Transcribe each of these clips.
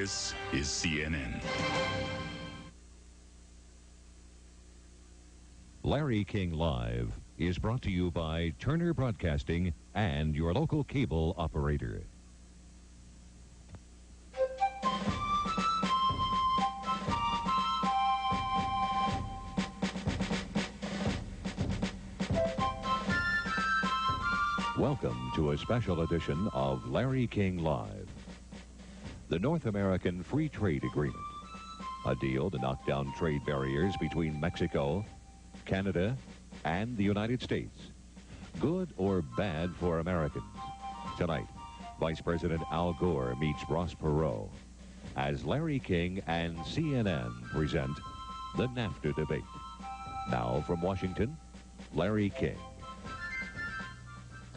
This is CNN. Larry King Live is brought to you by Turner Broadcasting and your local cable operator. Welcome to a special edition of Larry King Live. The North American Free Trade Agreement, a deal to knock down trade barriers between Mexico, Canada, and the United States. Good or bad for Americans? Tonight, Vice President Al Gore meets Ross Perot as Larry King and CNN present the NAFTA debate. Now from Washington, Larry King.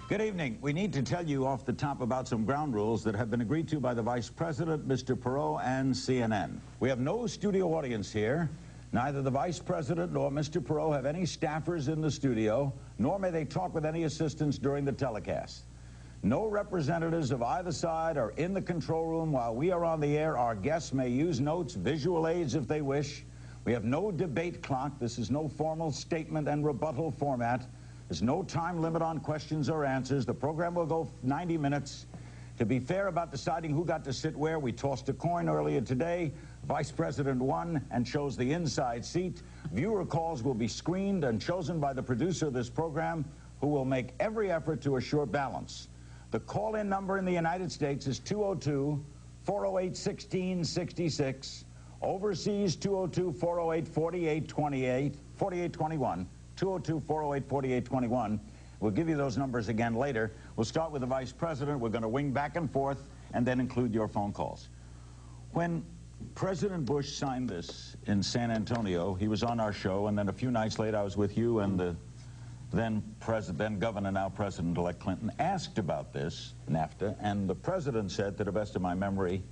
Good evening. We need to tell you off the top about some ground rules that have been agreed to by the Vice President, Mr. Perot, and CNN. We have no studio audience here. Neither the Vice President nor Mr. Perot have any staffers in the studio, nor may they talk with any assistants during the telecast. No representatives of either side are in the control room while we are on the air. Our guests may use notes, visual aids if they wish. We have no debate clock. This is no formal statement and rebuttal format. There's no time limit on questions or answers. The program will go 90 minutes. To be fair about deciding who got to sit where, we tossed a coin earlier today. Vice President won and chose the inside seat. Viewer calls will be screened and chosen by the producer of this program, who will make every effort to assure balance. The call-in number in the United States is 202-408-1666. Overseas, 202-408-4821. 202-408-4821. We'll give you those numbers again later. We'll start with the Vice President. We're going to wing back and forth and then include your phone calls. When President Bush signed this in San Antonio, he was on our show, and then a few nights later I was with you and the then Governor, now President-elect Clinton, asked about this, NAFTA, and the President said, to the best of my memory,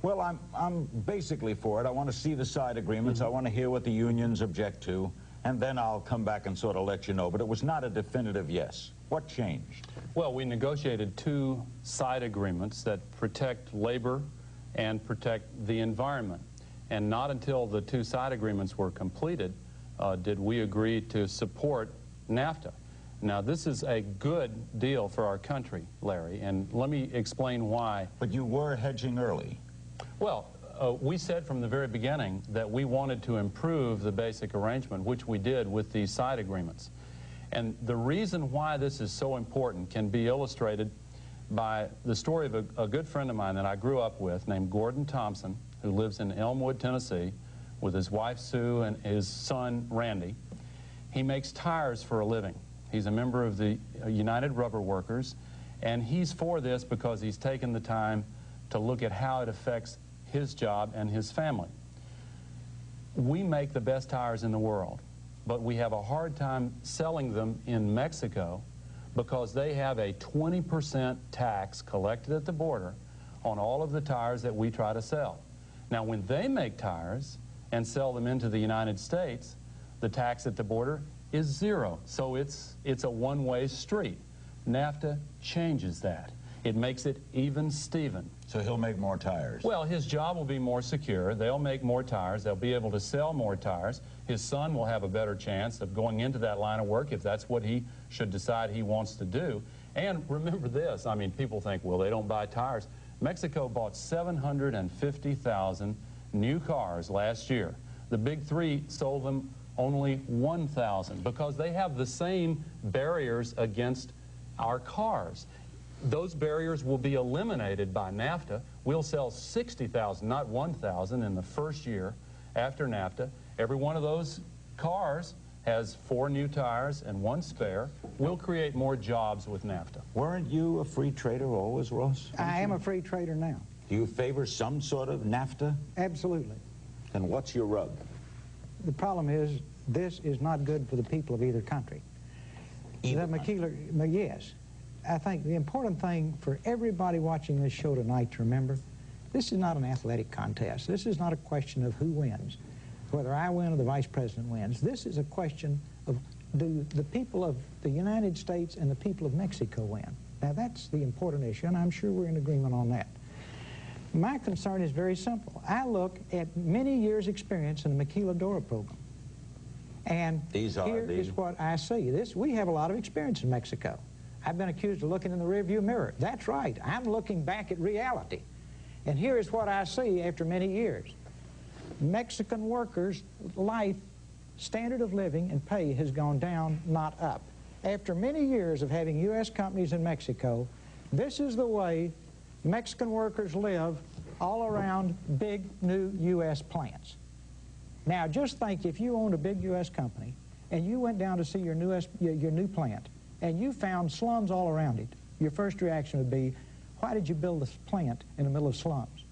well, I'm basically for it. I want to see the side agreements. I want to hear what the unions object to, and then I'll come back and sort of let you know. But it was not a definitive yes. What changed? Well, we negotiated two side agreements that protect labor and protect the environment. And not until the two side agreements were completed did we agree to support NAFTA. Now, this is a good deal for our country, Larry, and let me explain why. But you were hedging early. Well, we said from the very beginning that we wanted to improve the basic arrangement, which we did with these side agreements. And the reason why this is so important can be illustrated by the story of a good friend of mine that I grew up with named Gordon Thompson, who lives in Elmwood, Tennessee, with his wife Sue and his son Randy. He makes tires for a living. He's a member of the United Rubber Workers, and he's for this because he's taken the time to look at how it affects his job and his family. We make the best tires in the world, but we have a hard time selling them in Mexico because they have a 20% tax collected at the border on all of the tires that we try to sell. Now, when they make tires and sell them into the United States, the tax at the border is zero. So it's a one-way street. NAFTA changes that. It makes it even Steven. So he'll make more tires. Well, his job will be more secure. They'll make more tires. They'll be able to sell more tires. His son will have a better chance of going into that line of work if that's what he should decide he wants to do. And remember this, I mean, people think, well, they don't buy tires. Mexico bought 750,000 new cars last year. The big three sold them only 1,000 because they have the same barriers against our cars. Those barriers will be eliminated by NAFTA. We'll sell 60,000, not 1,000, in the first year after NAFTA. Every one of those cars has 4 new tires and 1 spare. We'll create more jobs with NAFTA. Weren't you a free trader always, Ross? I am a free trader now. Do you favor some sort of NAFTA? Absolutely. And what's your rub? The problem is this is not good for the people of either country. Yes. I think the important thing for everybody watching this show tonight to remember, this is not an athletic contest. This is not a question of who wins, whether I win or the Vice President wins. This is a question of, do the people of the United States and the people of Mexico win? Now, that's the important issue, and I'm sure we're in agreement on that. My concern is very simple. I look at many years' experience in the Maquiladora program. And here is what I see. We have a lot of experience in Mexico. I've been accused of looking in the rearview mirror. That's right. I'm looking back at reality. And here is what I see after many years. Mexican workers' life, standard of living, and pay has gone down, not up. After many years of having U.S. companies in Mexico, this is the way Mexican workers live all around big new U.S. plants. Now, just think if you owned a big U.S. company and you went down to see your new plant and you found slums all around it, your first reaction would be, why did you build this plant in the middle of slums?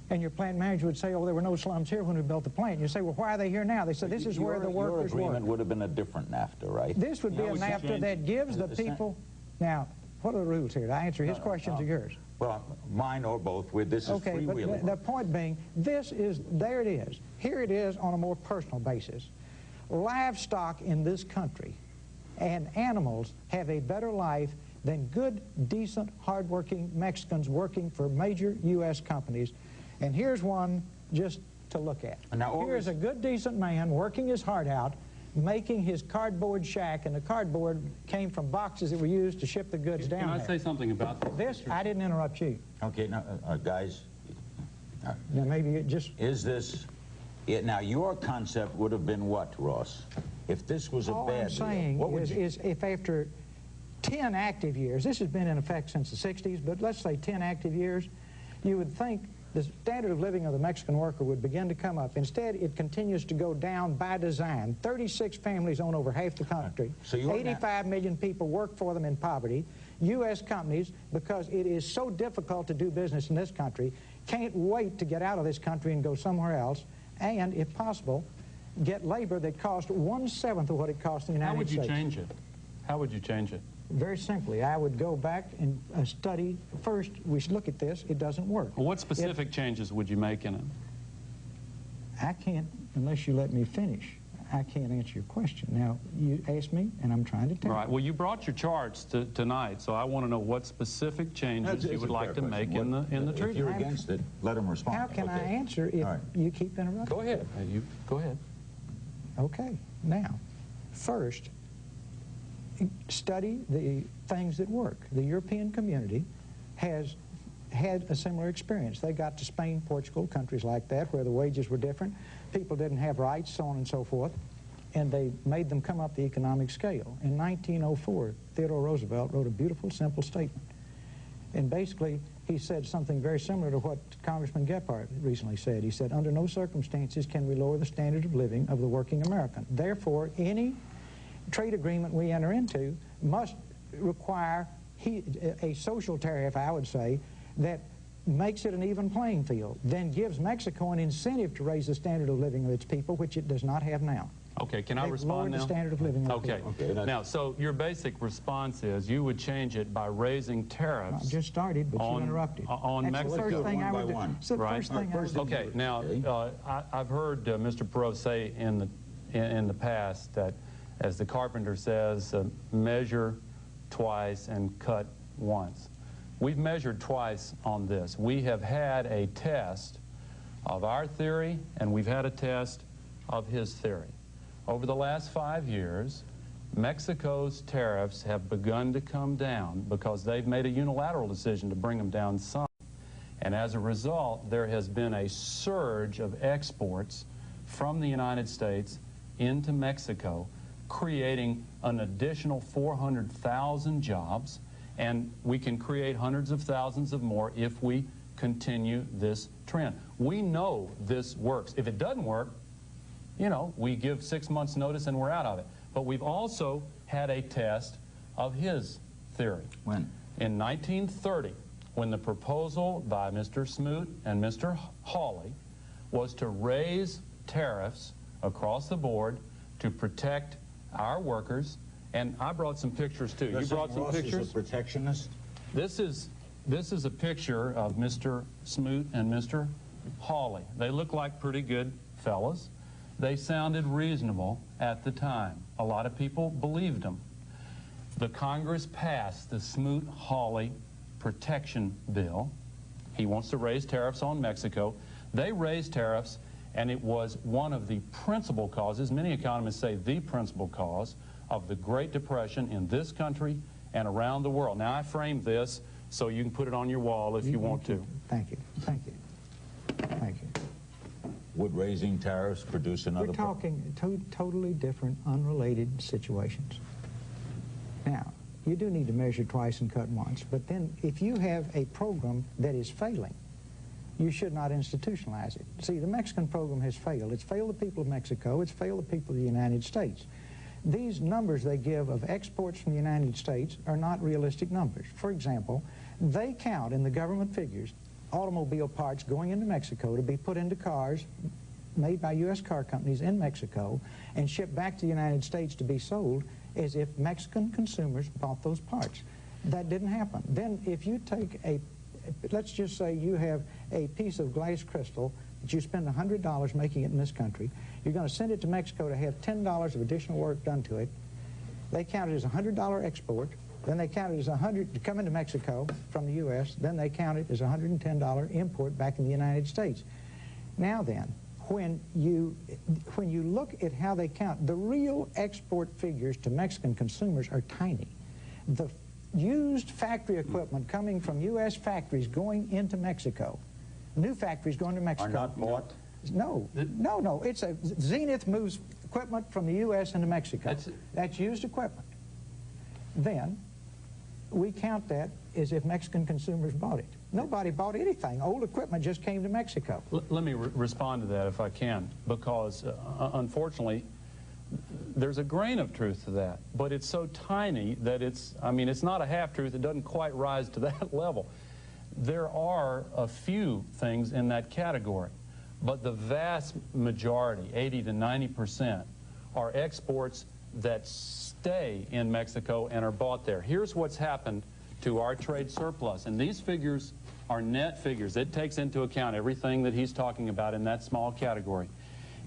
And your plant manager would say, oh, there were no slums here when we built the plant. And you say, well, why are they here now? They said, this is where the workers work. Your agreement would have been a different NAFTA, right? This would be a NAFTA that gives the people... Now, what are the rules here? Did I answer his questions or yours? Well, mine or both. This is freewheeling. Okay, but the point being, there it is. Here it is on a more personal basis. Livestock in this country and animals have a better life than good, decent, hardworking Mexicans working for major U.S. companies. And here's one just to look at. Here's a good, decent man working his heart out, making his cardboard shack, and the cardboard came from boxes that were used to ship the goods down there. Can I say something about this? I didn't interrupt you. Okay, now, guys. Now, maybe it just... Is this... now, your concept would have been what, Ross? If this was a bad deal, all I'm saying is if after 10 active years, this has been in effect since the 60s, but let's say 10 active years, you would think the standard of living of the Mexican worker would begin to come up. Instead, it continues to go down by design. 36 families own over half the country. So 85 million people work for them in poverty. U.S. companies, because it is so difficult to do business in this country, can't wait to get out of this country and go somewhere else, and, if possible, get labor that costs 1/7 of what it costs in the United States. How would you change it? How would you change it? Very simply, I would go back and study. First, we should look at this. It doesn't work. Well, what specific changes would you make in it? I can't, unless you let me finish, I can't answer your question. Now, you asked me, and I'm trying to tell you. Right. Well, you brought your charts tonight, so I want to know what specific changes you would like to make in the treaty. If you're against it, let them respond. How can I answer if you keep interrupting? Go ahead. Go ahead. Okay. Now, first, study the things that work. The European community has had a similar experience. They got to Spain, Portugal, countries like that, where the wages were different, people didn't have rights, so on and so forth, and they made them come up the economic scale. In 1904, Theodore Roosevelt wrote a beautiful, simple statement. And basically, he said something very similar to what Congressman Gephardt recently said. He said, under no circumstances can we lower the standard of living of the working American. Therefore, any trade agreement we enter into must require a social tariff, I would say, that makes it an even playing field, then gives Mexico an incentive to raise the standard of living of its people, which it does not have now. Okay, can I respond now? The standard of living of okay. Now, so your basic response is you would change it by raising tariffs. I just started, but you interrupted. On That's Mexico. the first thing I would do. It's the first thing I would do. Okay, now, I've heard Mr. Perot say in the past that, as the carpenter says, measure twice and cut once. We've measured twice on this. We have had a test of our theory, and we've had a test of his theory. Over the last 5 years, Mexico's tariffs have begun to come down because they've made a unilateral decision to bring them down some. And as a result, there has been a surge of exports from the United States into Mexico, creating an additional 400,000 jobs, and we can create hundreds of thousands of more if we continue this trend. We know this works. If it doesn't work, you know, we give 6 months notice and we're out of it. But we've also had a test of his theory. When? In 1930, when the proposal by Mr. Smoot and Mr. Hawley was to raise tariffs across the board to protect our workers, and I brought some pictures too. You brought some pictures? Is a protectionist? This is a picture of Mr. Smoot and Mr. Hawley. They look like pretty good fellas. They sounded reasonable at the time. A lot of people believed them. The Congress passed the Smoot-Hawley Protection Bill, He wants to raise tariffs on Mexico. They raised tariffs, and it was one of the principal causes, many economists say the principal cause, of the Great Depression in this country and around the world. Now, I framed this so you can put it on your wall if you want to. Thank you. Thank you. Thank you. Would raising tariffs produce another... We're talking totally different, unrelated situations. Now, you do need to measure twice and cut once, but then if you have a program that is failing, you should not institutionalize it. See, the Mexican program has failed. It's failed the people of Mexico. It's failed the people of the United States. These numbers they give of exports from the United States are not realistic numbers. For example, they count in the government figures automobile parts going into Mexico to be put into cars made by U.S. car companies in Mexico and shipped back to the United States to be sold as if Mexican consumers bought those parts. That didn't happen. Then if you take let's just say you have a piece of glass crystal that you spend $100 making it in this country. You're going to send it to Mexico to have $10 of additional work done to it. They count it as a $100 export. Then they count it as $100 to come into Mexico from the U.S. Then they count it as $110 import back in the United States. Now then, when you look at how they count, the real export figures to Mexican consumers are tiny. The used factory equipment coming from U.S. factories going into Mexico, new factories going to Mexico, are not bought? No, no. It's a Zenith moves equipment from the U.S. into Mexico. That's used equipment. Then we count that as if Mexican consumers bought it. Nobody bought anything. Old equipment just came to Mexico. Let me respond to that if I can, because unfortunately there's a grain of truth to that, but it's so tiny that it's not a half-truth. It doesn't quite rise to that level. There are a few things in that category, but the vast majority, 80 to 90%, are exports that stay in Mexico and are bought there. Here's what's happened to our trade surplus, and these figures are net figures. It takes into account everything that he's talking about in that small category.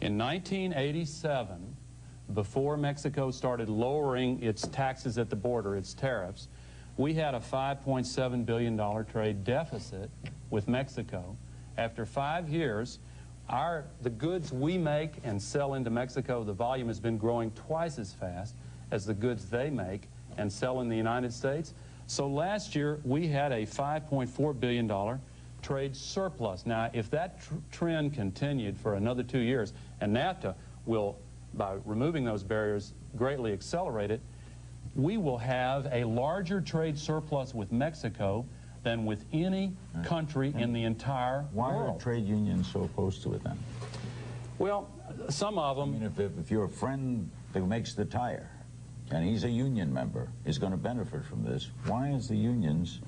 In 1987, before Mexico started lowering its taxes at the border, its tariffs, we had a $5.7 billion trade deficit with Mexico. After 5 years, the goods we make and sell into Mexico, the volume has been growing twice as fast as the goods they make and sell in the United States. So last year, we had a $5.4 billion trade surplus. Now, if that trend continued for another 2 years, and NAFTA will, by removing those barriers, greatly accelerate it, we will have a larger trade surplus with Mexico than with any country in the entire world. Why are trade unions so opposed to it then? Well, some of them... I mean, if your friend who makes the tire, and he's a union member, is going to benefit from this, why is the unions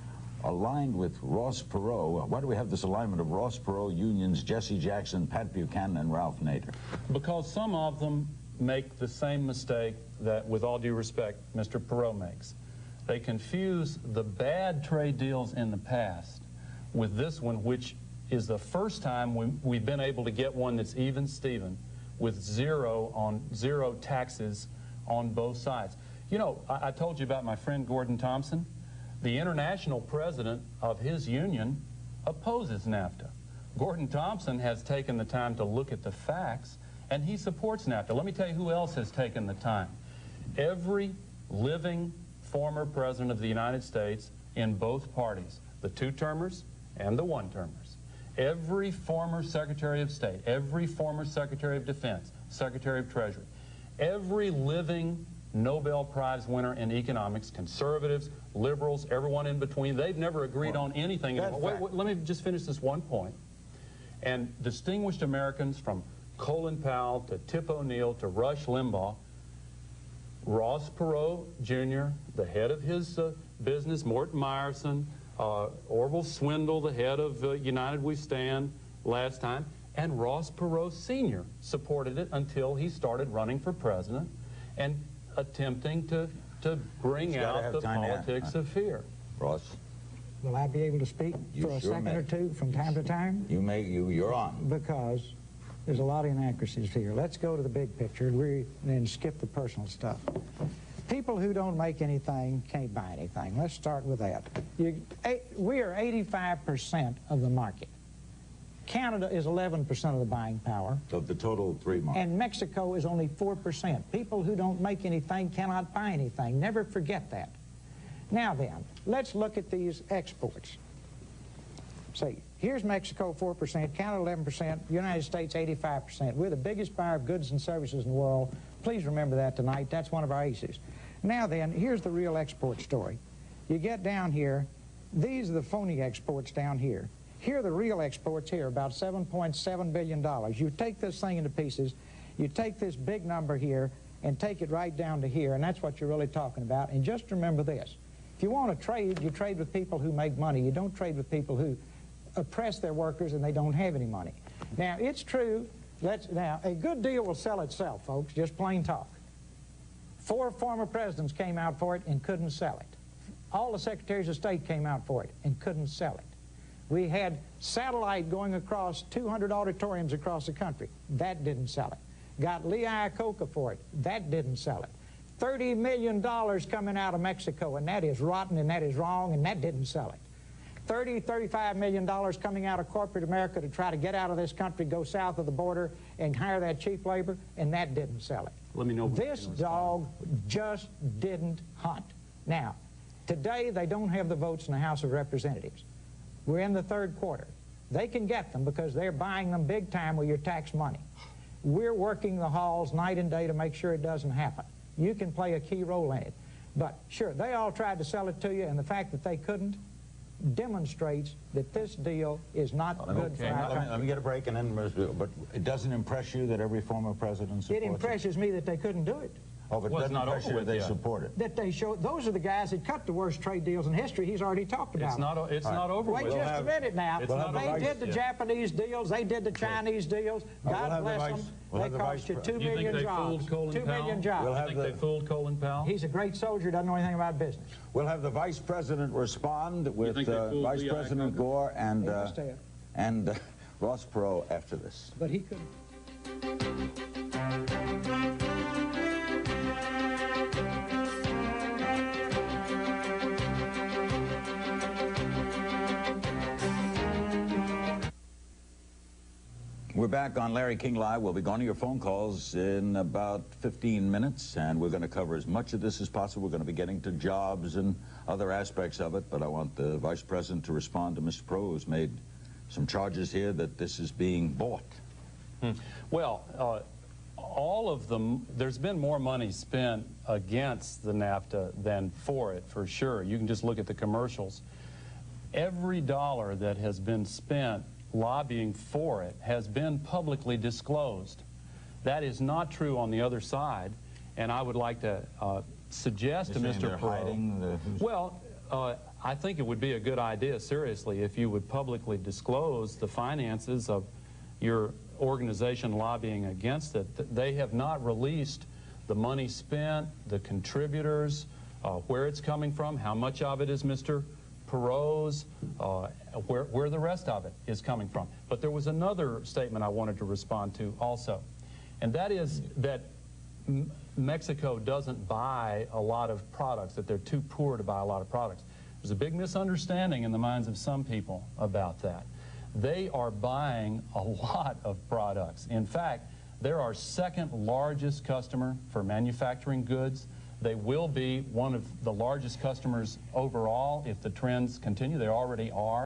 aligned with Ross Perot? Why do we have this alignment of Ross Perot unions, Jesse Jackson, Pat Buchanan, and Ralph Nader? Because some of them make the same mistake that, with all due respect, Mr. Perot makes. They confuse the bad trade deals in the past with this one, which is the first time we've been able to get one that's even Steven, with zero taxes on both sides. You know, I told you about my friend Gordon Thompson. The international president of his union opposes NAFTA. Gordon Thompson has taken the time to look at the facts, and he supports NAFTA. Let me tell you who else has taken the time. Every living former president of the United States in both parties, the two-termers and the one-termers. Every former Secretary of State, every former Secretary of Defense, Secretary of Treasury, every living Nobel Prize winner in economics, conservatives, liberals, everyone in between, they've never agreed on anything. Wait, let me just finish this one point. And distinguished Americans from Colin Powell to Tip O'Neill to Rush Limbaugh, Ross Perot Jr., the head of his business, Morton Meyerson, Orville Swindle, the head of United We Stand last time, and Ross Perot Sr. supported it until he started running for president and attempting to bring out the politics of fear. Ross? Will I be able to speak for a second or two from time to time? You're on. Because there's a lot of inaccuracies here. Let's go to the big picture and skip the personal stuff. People who don't make anything can't buy anything. Let's start with that. We are 85% of the market. Canada is 11% of the buying power. Of the total three market. And Mexico is only 4%. People who don't make anything cannot buy anything. Never forget that. Now then, let's look at these exports. See, here's Mexico, 4%, Canada, 11%, United States, 85%. We're the biggest buyer of goods and services in the world. Please remember that tonight. That's one of our aces. Now then, here's the real export story. You get down here, these are the phony exports down here. Here are the real exports here, about $7.7 billion. You take this thing into pieces, you take this big number here, and take it right down to here, and that's what you're really talking about. And just remember this. If you want to trade, you trade with people who make money. You don't trade with people who oppress their workers and they don't have any money. Now, it's true. Now, a good deal will sell itself, folks, just plain talk. 4 former presidents came out for it and couldn't sell it. All the secretaries of state came out for it and couldn't sell it. We had satellite going across 200 auditoriums across the country. That didn't sell it. Got Lee Iacocca for it. That didn't sell it. $30 million coming out of Mexico, and that is rotten and that is wrong, and that didn't sell it. $35 million coming out of corporate America to try to get out of this country, go south of the border, and hire that cheap labor, and that didn't sell it. Let me know. This dog just didn't hunt. Now, today they don't have the votes in the House of Representatives. We're in the 3rd quarter. They can get them because they're buying them big time with your tax money. We're working the halls night and day to make sure it doesn't happen. You can play a key role in it. But sure, they all tried to sell it to you, and the fact that they couldn't demonstrates that this deal is not good for our country. Let me get a break, and then, but it doesn't impress you that every former president supports it? It impresses me that they couldn't do it. Oh, but it doesn't impress you that they support it? That they show, those are the guys that cut the worst trade deals in history. He's already talked about it. It's not over with. Wait just a minute now. They did the Japanese deals. They did the Chinese deals. God bless them. They cost you 2 million jobs. 2 million jobs. You think they fooled Colin Powell? He's a great soldier, doesn't know anything about business. We'll have the Vice President respond with Vice President Gore and Ross Perot after this. But he couldn't. We're back on Larry King Live. We'll be going to your phone calls in about 15 minutes, and we're going to cover as much of this as possible. We're going to be getting to jobs and other aspects of it, but I want the Vice President to respond to Mr. Perot, who's made some charges here that this is being bought. Well, all of them, there's been more money spent against the NAFTA than for it, for sure. You can just look at the commercials. Every dollar that has been spent lobbying for it has been publicly disclosed. That is not true on the other side, and I would like to suggest to Mr. Perot, well, I think it would be a good idea, seriously, if you would publicly disclose the finances of your organization lobbying against it. They have not released the money spent, the contributors, where it's coming from, how much of it is Mr. Perot's, where the rest of it is coming from. But there was another statement I wanted to respond to also, and that is that Mexico doesn't buy a lot of products, that they're too poor to buy a lot of products. There's a big misunderstanding in the minds of some people about that. They are buying a lot of products. In fact, they're our 2nd largest customer for manufacturing goods. They will be one of the largest customers overall if the trends continue. They already are.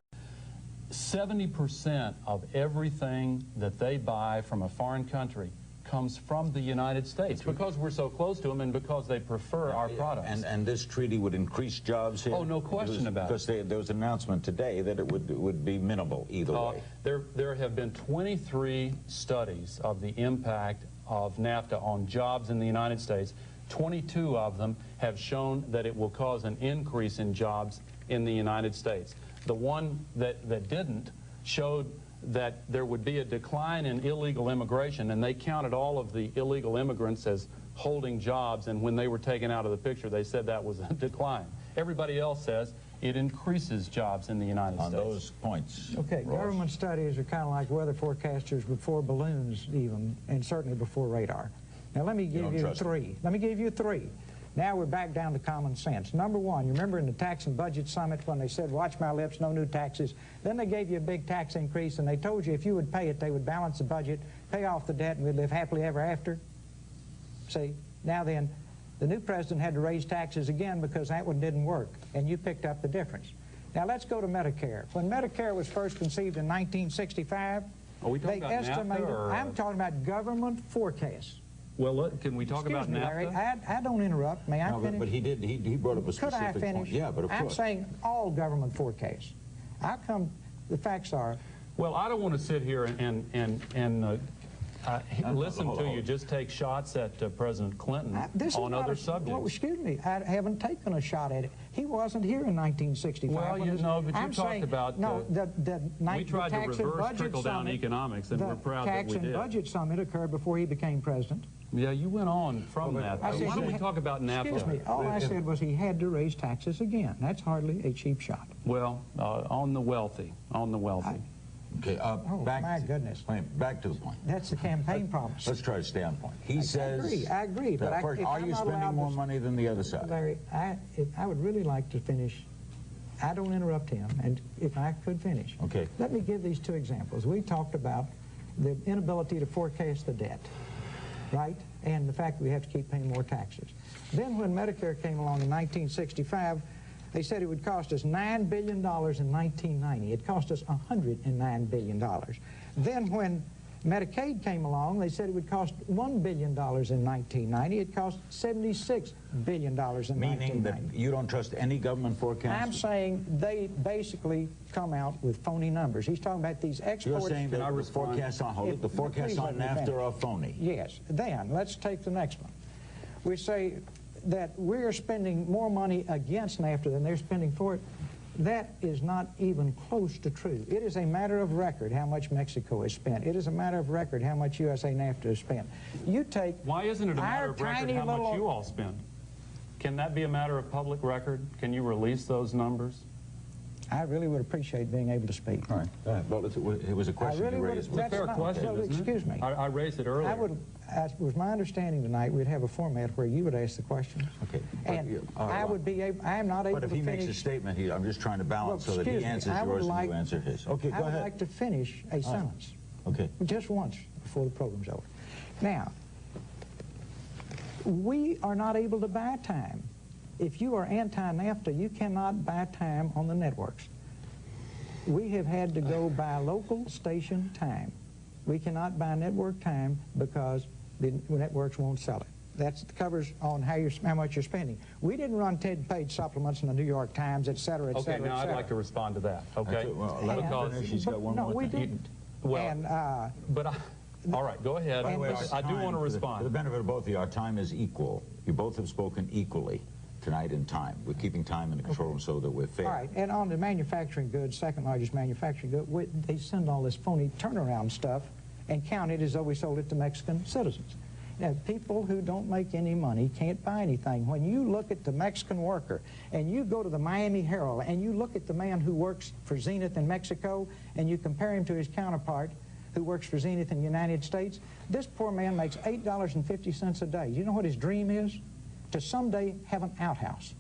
70% of everything that they buy from a foreign country comes from the United States because we're so close to them and because they prefer our products. And this treaty would increase jobs here? Oh, no question about it. Because there was an announcement today that it would be minimal either way. There have been 23 studies of the impact of NAFTA on jobs in the United States. 22 of them have shown that it will cause an increase in jobs in the United States. The one that didn't showed that there would be a decline in illegal immigration, and they counted all of the illegal immigrants as holding jobs, and when they were taken out of the picture, they said that was a decline. Everybody else says it increases jobs in the United States. On those points, okay, Ross. Government studies are kind of like weather forecasters before balloons even, and certainly before radar. Now let me give you 3. Let me give you 3. Now we're back down to common sense. Number one, you remember in the tax and budget summit when they said, watch my lips, no new taxes. Then they gave you a big tax increase, and they told you if you would pay it, they would balance the budget, pay off the debt, and we'd live happily ever after. See, now then, the new president had to raise taxes again because that one didn't work, and you picked up the difference. Now let's go to Medicare. When Medicare was first conceived in 1965, they estimated, I'm talking about government forecasts. Well, can we talk about NAFTA? Larry, I don't interrupt. May I finish? But he brought up a specific point. Could I finish? Yeah, but of course. I'm saying all government forecasts. How come the facts are? Well, I don't want to sit here and listen to you just take shots at President Clinton on other subjects. Well, excuse me, I haven't taken a shot at it. He wasn't here in 1965. Well, you know, but you talked about... No, we tried to reverse trickle-down economics, and we're proud that we did. The tax and budget summit occurred before he became president. Yeah, you went on from that. Why don't we talk about NAFTA? Excuse me, all I said was he had to raise taxes again. That's hardly a cheap shot. Well, on the wealthy, Okay, my goodness. Back to the point. That's the campaign promise. Let's try to stay on point. He says... I agree, but first, are you spending more money than the other side? Larry, I would really like to finish. I don't interrupt him, and if I could finish. Okay. Let me give these two examples. We talked about the inability to forecast the debt, right? And the fact that we have to keep paying more taxes. Then when Medicare came along in 1965, they said it would cost us $9 billion in 1990. It cost us $109 billion. Then when Medicaid came along, they said it would cost $1 billion in 1990. It cost $76 billion in 1990. Meaning that you don't trust any government forecast? I'm saying they basically come out with phony numbers. He's talking about these exports. You're saying that the forecasts on NAFTA are phony? Yes. Then, let's take the next one. We say that we're spending more money against NAFTA than they're spending for it. That is not even close to true. It is a matter of record how much Mexico has spent. It is a matter of record how much USA NAFTA has spent. You take... Why isn't it a matter of record how much you all spend? Can that be a matter of public record? Can you release those numbers? I really would appreciate being able to speak. All right. Well, it was a question you raised. It's a fair question, isn't it? Excuse me. I raised it earlier. It was my understanding tonight we'd have a format where you would ask the questions. Okay. And I would be able, I am not able to finish. But if he makes a statement, I'm just trying to balance so that he answers yours and you answer his. Okay, go ahead. I would like to finish a sentence. Okay. Just once before the program's over. Now, we are not able to buy time. If you are anti-NAFTA, you cannot buy time on the networks. We have had to go buy local station time. We cannot buy network time because the networks won't sell it. That covers on how much you're spending. We didn't run 10-page supplements in the New York Times, et cetera, et cetera, Okay, now I'd like to respond to that, okay? Well, she's got one more thing. We didn't. Well, all right, go ahead. By the way, I do want to respond. For the benefit of both of you, our time is equal. You both have spoken equally tonight in time. We're keeping time in the control room so that we're fair. All right, and on the manufacturing goods, second largest manufacturing good, they send all this phony turnaround stuff and count it as though we sold it to Mexican citizens. Now, people who don't make any money can't buy anything. When you look at the Mexican worker and you go to the Miami Herald and you look at the man who works for Zenith in Mexico and you compare him to his counterpart who works for Zenith in the United States, this poor man makes $8.50 a day. You know what his dream is? To someday have an outhouse.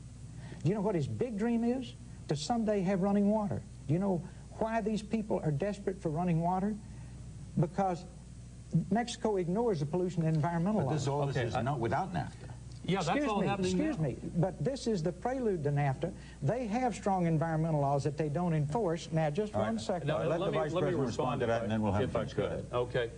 Do you know what his big dream is? To someday have running water. Do you know why these people are desperate for running water? Because Mexico ignores the pollution and environmental laws. But this is not without NAFTA. Yeah, that's all happening now. Excuse me, but this is the prelude to NAFTA. They have strong environmental laws that they don't enforce. Now, just one second. Now, let the Vice President respond to that, and then we'll have if I could. Okay.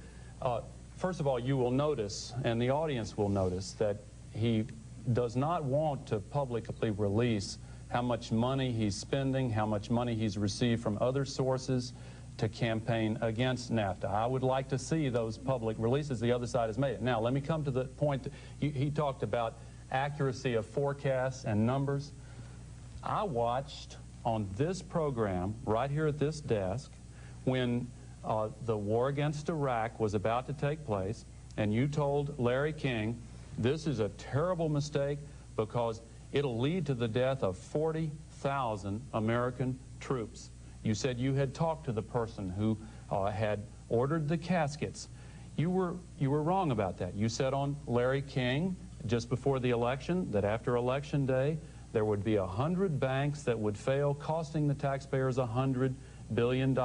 First of all, you will notice, and the audience will notice, that he does not want to publicly release how much money he's spending, how much money he's received from other sources to campaign against NAFTA. I would like to see those public releases. The other side has made it. Now, let me come to the point that he talked about accuracy of forecasts and numbers. I watched on this program, right here at this desk, when the war against Iraq was about to take place, and you told Larry King, this is a terrible mistake because it'll lead to the death of 40,000 American troops. You said you had talked to the person who had ordered the caskets. You were wrong about that. You said on Larry King just before the election that after Election Day, there would be 100 banks that would fail, costing the taxpayers $100 billion.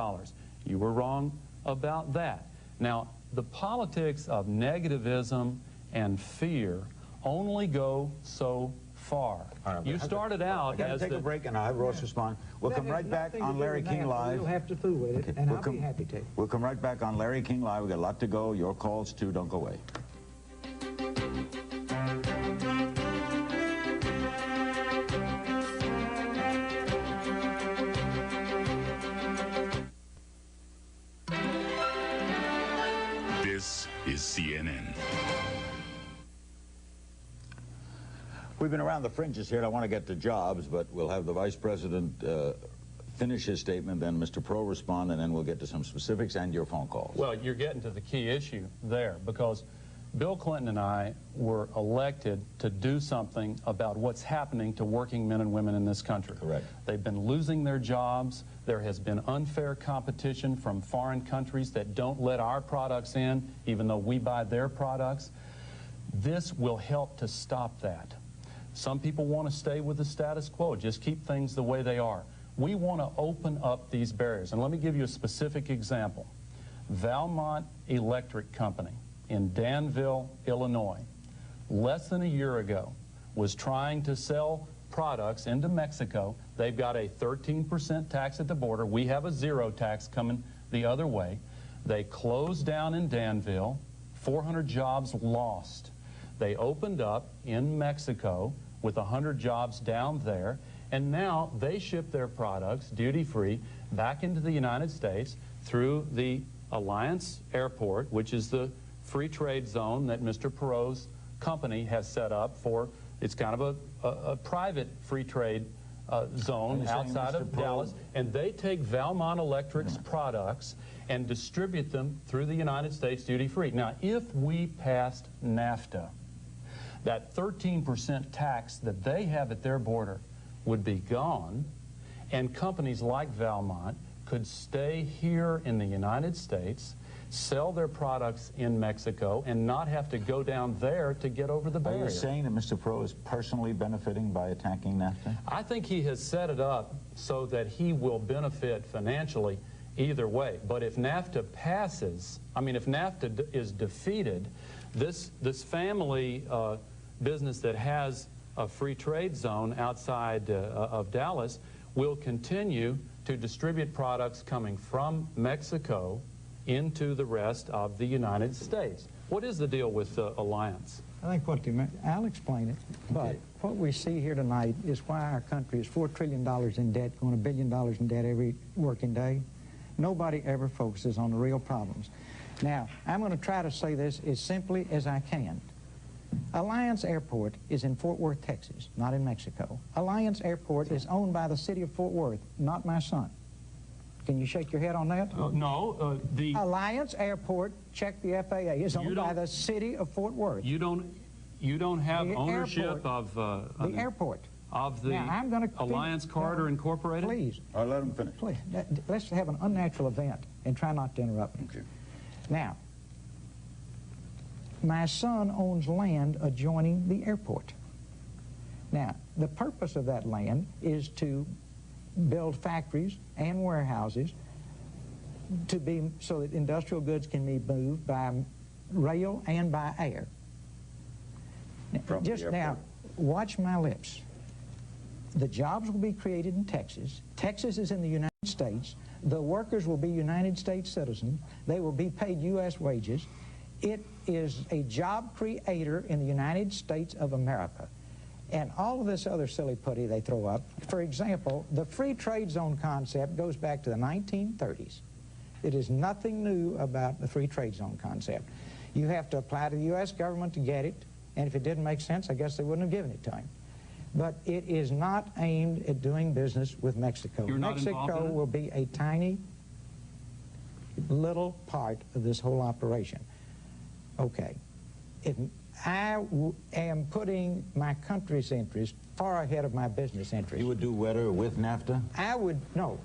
You were wrong about that. Now, the politics of negativism and fear only go so far. Right, you started out as take a break and I'll have Ross respond. We'll come right back on Larry King Live. You'll have to fool with it, and I'll be happy to. We'll come right back on Larry King Live. We've got a lot to go. Your calls, too. Don't go away. This is CNN. We've been around the fringes here, and I want to get to jobs, but we'll have the Vice President finish his statement, then Mr. Perot respond, and then we'll get to some specifics and your phone calls. Well, you're getting to the key issue there, because Bill Clinton and I were elected to do something about what's happening to working men and women in this country. Correct. They've been losing their jobs. There has been unfair competition from foreign countries that don't let our products in, even though we buy their products. This will help to stop that. Some people want to stay with the status quo, just keep things the way they are. We want to open up these barriers. And let me give you a specific example. Valmont Electric Company in Danville, Illinois, less than a year ago, was trying to sell products into Mexico. They've got a 13% tax at the border. We have a 0 tax coming the other way. They closed down in Danville, 400 jobs lost. They opened up in Mexico with 100 jobs down there, and now they ship their products duty-free back into the United States through the Alliance Airport, which is the free trade zone that Mr. Perot's company has set up for. It's kind of a private free trade zone outside of Dallas, and they take Valmont Electric's products and distribute them through the United States duty-free. Now, if we passed NAFTA, that 13% tax that they have at their border would be gone, and companies like Valmont could stay here in the United States, sell their products in Mexico, and not have to go down there to get over the barrier. Are you saying that Mr. Perot is personally benefiting by attacking NAFTA? I think he has set it up so that he will benefit financially either way. But if NAFTA passes, I mean, if NAFTA is defeated, this family business that has a free trade zone outside of Dallas will continue to distribute products coming from Mexico into the rest of the United States. What is the deal with the alliance? I think I'll explain it, but what we see here tonight is why our country is $4 trillion in debt, going $1 billion in debt every working day. Nobody ever focuses on the real problems. Now, I'm going to try to say this as simply as I can. Alliance Airport is in Fort Worth, Texas, not in Mexico. Alliance Airport is owned by the city of Fort Worth, not my son. Can you shake your head on that? No. The Alliance Airport, check the FAA, is owned by the city of Fort Worth. You don't have the ownership airport, of the airport of the now, I'm gonna Alliance Corridor Incorporated? Please. All right, let him finish. Please. Let's have an unnatural event and try not to interrupt me. Okay. Now, my son owns land adjoining the airport. Now, the purpose of that land is to build factories and warehouses so that industrial goods can be moved by rail and by air. Just now, watch my lips. The jobs will be created in Texas. Texas is in the United States. The workers will be United States citizens. They will be paid U.S. wages. It is a job creator in the United States of America. And all of this other silly putty they throw up, for example, the free trade zone concept goes back to the 1930s. It is nothing new about the free trade zone concept. You have to apply to the U.S. government to get it, and if it didn't make sense, I guess they wouldn't have given it to him. But it is not aimed at doing business with Mexico. You're not involved in Mexico it? will be a tiny little part of this whole operation. Okay. If I am putting my country's interest far ahead of my business interest. You would do wetter with NAFTA? I would, no.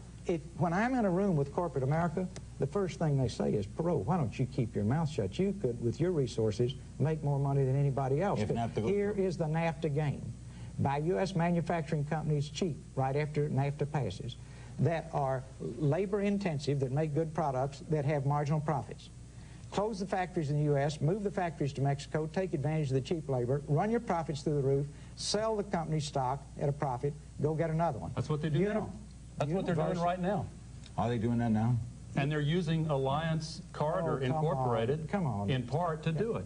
when I'm in a room with corporate America, the first thing they say is, Perot, why don't you keep your mouth shut? You could, with your resources, make more money than anybody else. Here is the NAFTA game. Buy U.S. manufacturing companies cheap right after NAFTA passes that are labor intensive, that make good products, that have marginal profits. Close the factories in the U.S., move the factories to Mexico, take advantage of the cheap labor, run your profits through the roof, sell the company stock at a profit, go get another one. That's what they do now. That's what they're doing right now. Are they doing that now? And they're using Alliance Carter Incorporated in part to do it.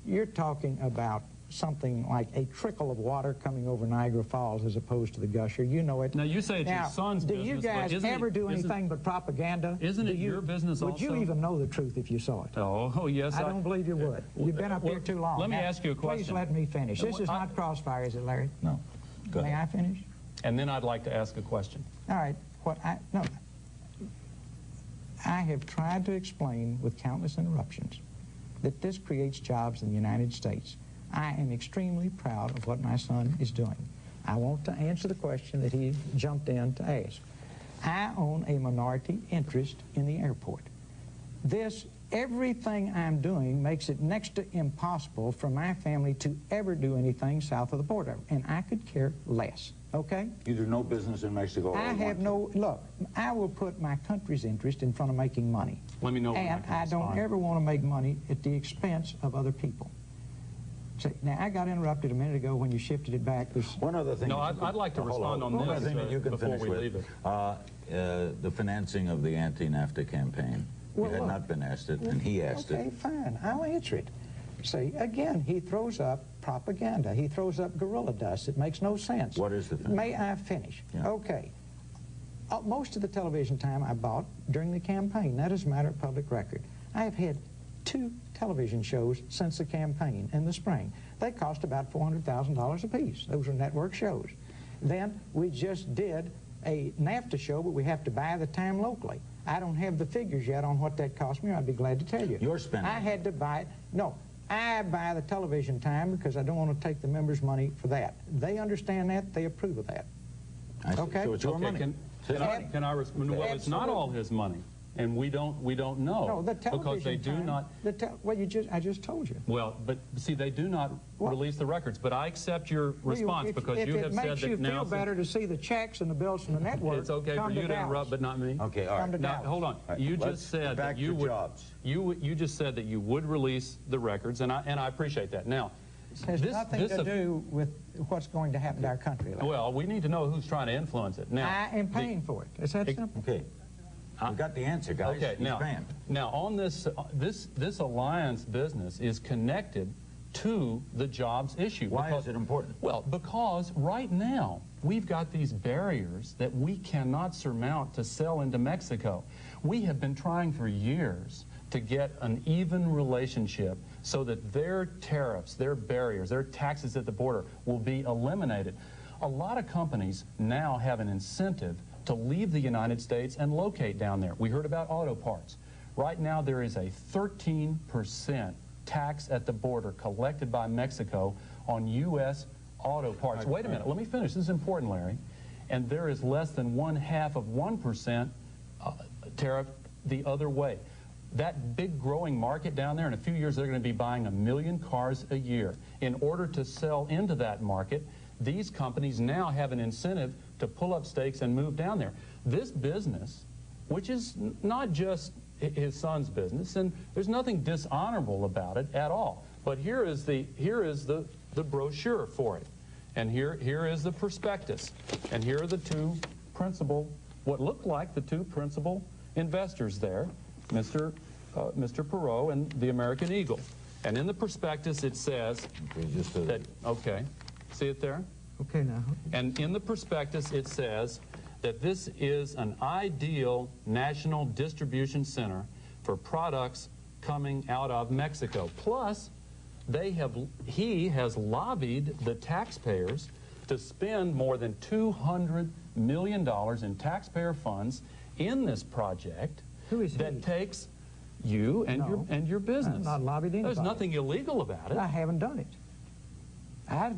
You're talking about something like a trickle of water coming over Niagara Falls as opposed to the gusher. You know it. Now, you say it's your son's business. Do you guys ever do anything but propaganda? Isn't it your business also? Would you even know the truth if you saw it? Oh yes. I don't believe you would. You've been up here too long. Let me ask you a question. Please let me finish. This is not crossfire, is it, Larry? No. Go ahead. May I finish? And then I'd like to ask a question. All right. I have tried to explain with countless interruptions that this creates jobs in the United States. I am extremely proud of what my son is doing. I want to answer the question that he jumped in to ask. I own a minority interest in the airport. Everything I'm doing makes it next to impossible for my family to ever do anything south of the border, and I could care less, okay? You do no business in Mexico? Look, I will put my country's interest in front of making money. Let me know. And I don't ever want to make money at the expense of other people. So, now, I got interrupted a minute ago when you shifted it back. One other thing. No, I'd like to respond on this before we leave it. The financing of the anti-NAFTA campaign. You had not been asked it, and he asked it. Okay, fine. I'll answer it. See, again, he throws up propaganda. He throws up gorilla dust. It makes no sense. What is the thing? May I finish? Yeah. Okay. Most of the television time I bought during the campaign, that is a matter of public record. I have had 2 television shows since the campaign in the spring. They cost about $400,000 apiece. Those are network shows. Then we just did a NAFTA show, but we have to buy the time locally. I don't have the figures yet on what that cost me. I'd be glad to tell you. You're spending. I had to buy it. No, I buy the television time because I don't want to take the members' money for that. They understand that. They approve of that. Okay? So it's your money. Can I respond? Well, it's not all his money, and we don't know. No, the television because they do not. Well, I just told you. Well, but see, they do not release the records. But I accept your response because you have said that now. If it makes you feel better to see the checks and the bills from the network, it's okay for you to interrupt, but not me. Okay, all right. Now, hold on. Right, you just said that you would. You just said that you would release the records, and I appreciate that. Now, it has nothing to do with what's going to happen to our country. Well, we need to know who's trying to influence it. Now, I am paying for it. Is that simple? Okay. We got the answer, guys. Okay, now on this alliance business is connected to the jobs issue. Why is it important? Well, because right now we've got these barriers that we cannot surmount to sell into Mexico. We have been trying for years to get an even relationship so that their tariffs, their barriers, their taxes at the border will be eliminated. A lot of companies now have an incentive to leave the United States and locate down there. We heard about auto parts. Right now there is a 13% tax at the border collected by Mexico on U.S. auto parts. Wait a minute, let me finish. This is important, Larry. And there is less than 1/2% tariff the other way. That big growing market down there, in a few years they're going to be buying 1 million cars a year. In order to sell into that market, these companies now have an incentive to pull up stakes and move down there. This business, which is not just his son's business, and there's nothing dishonorable about it at all. But here is the brochure for it, and here is the prospectus, and here are the what look like the 2 principal investors there, Mr. Perot and the American Eagle. And in the prospectus it says that, okay, see it there? Okay, now. And in the prospectus it says that this is an ideal national distribution center for products coming out of Mexico. Plus, he has lobbied the taxpayers to spend more than $200 million in taxpayer funds in this project. Who is that he? Takes you and your business. I've not lobbied anybody. There's nothing illegal about it. I haven't done it. I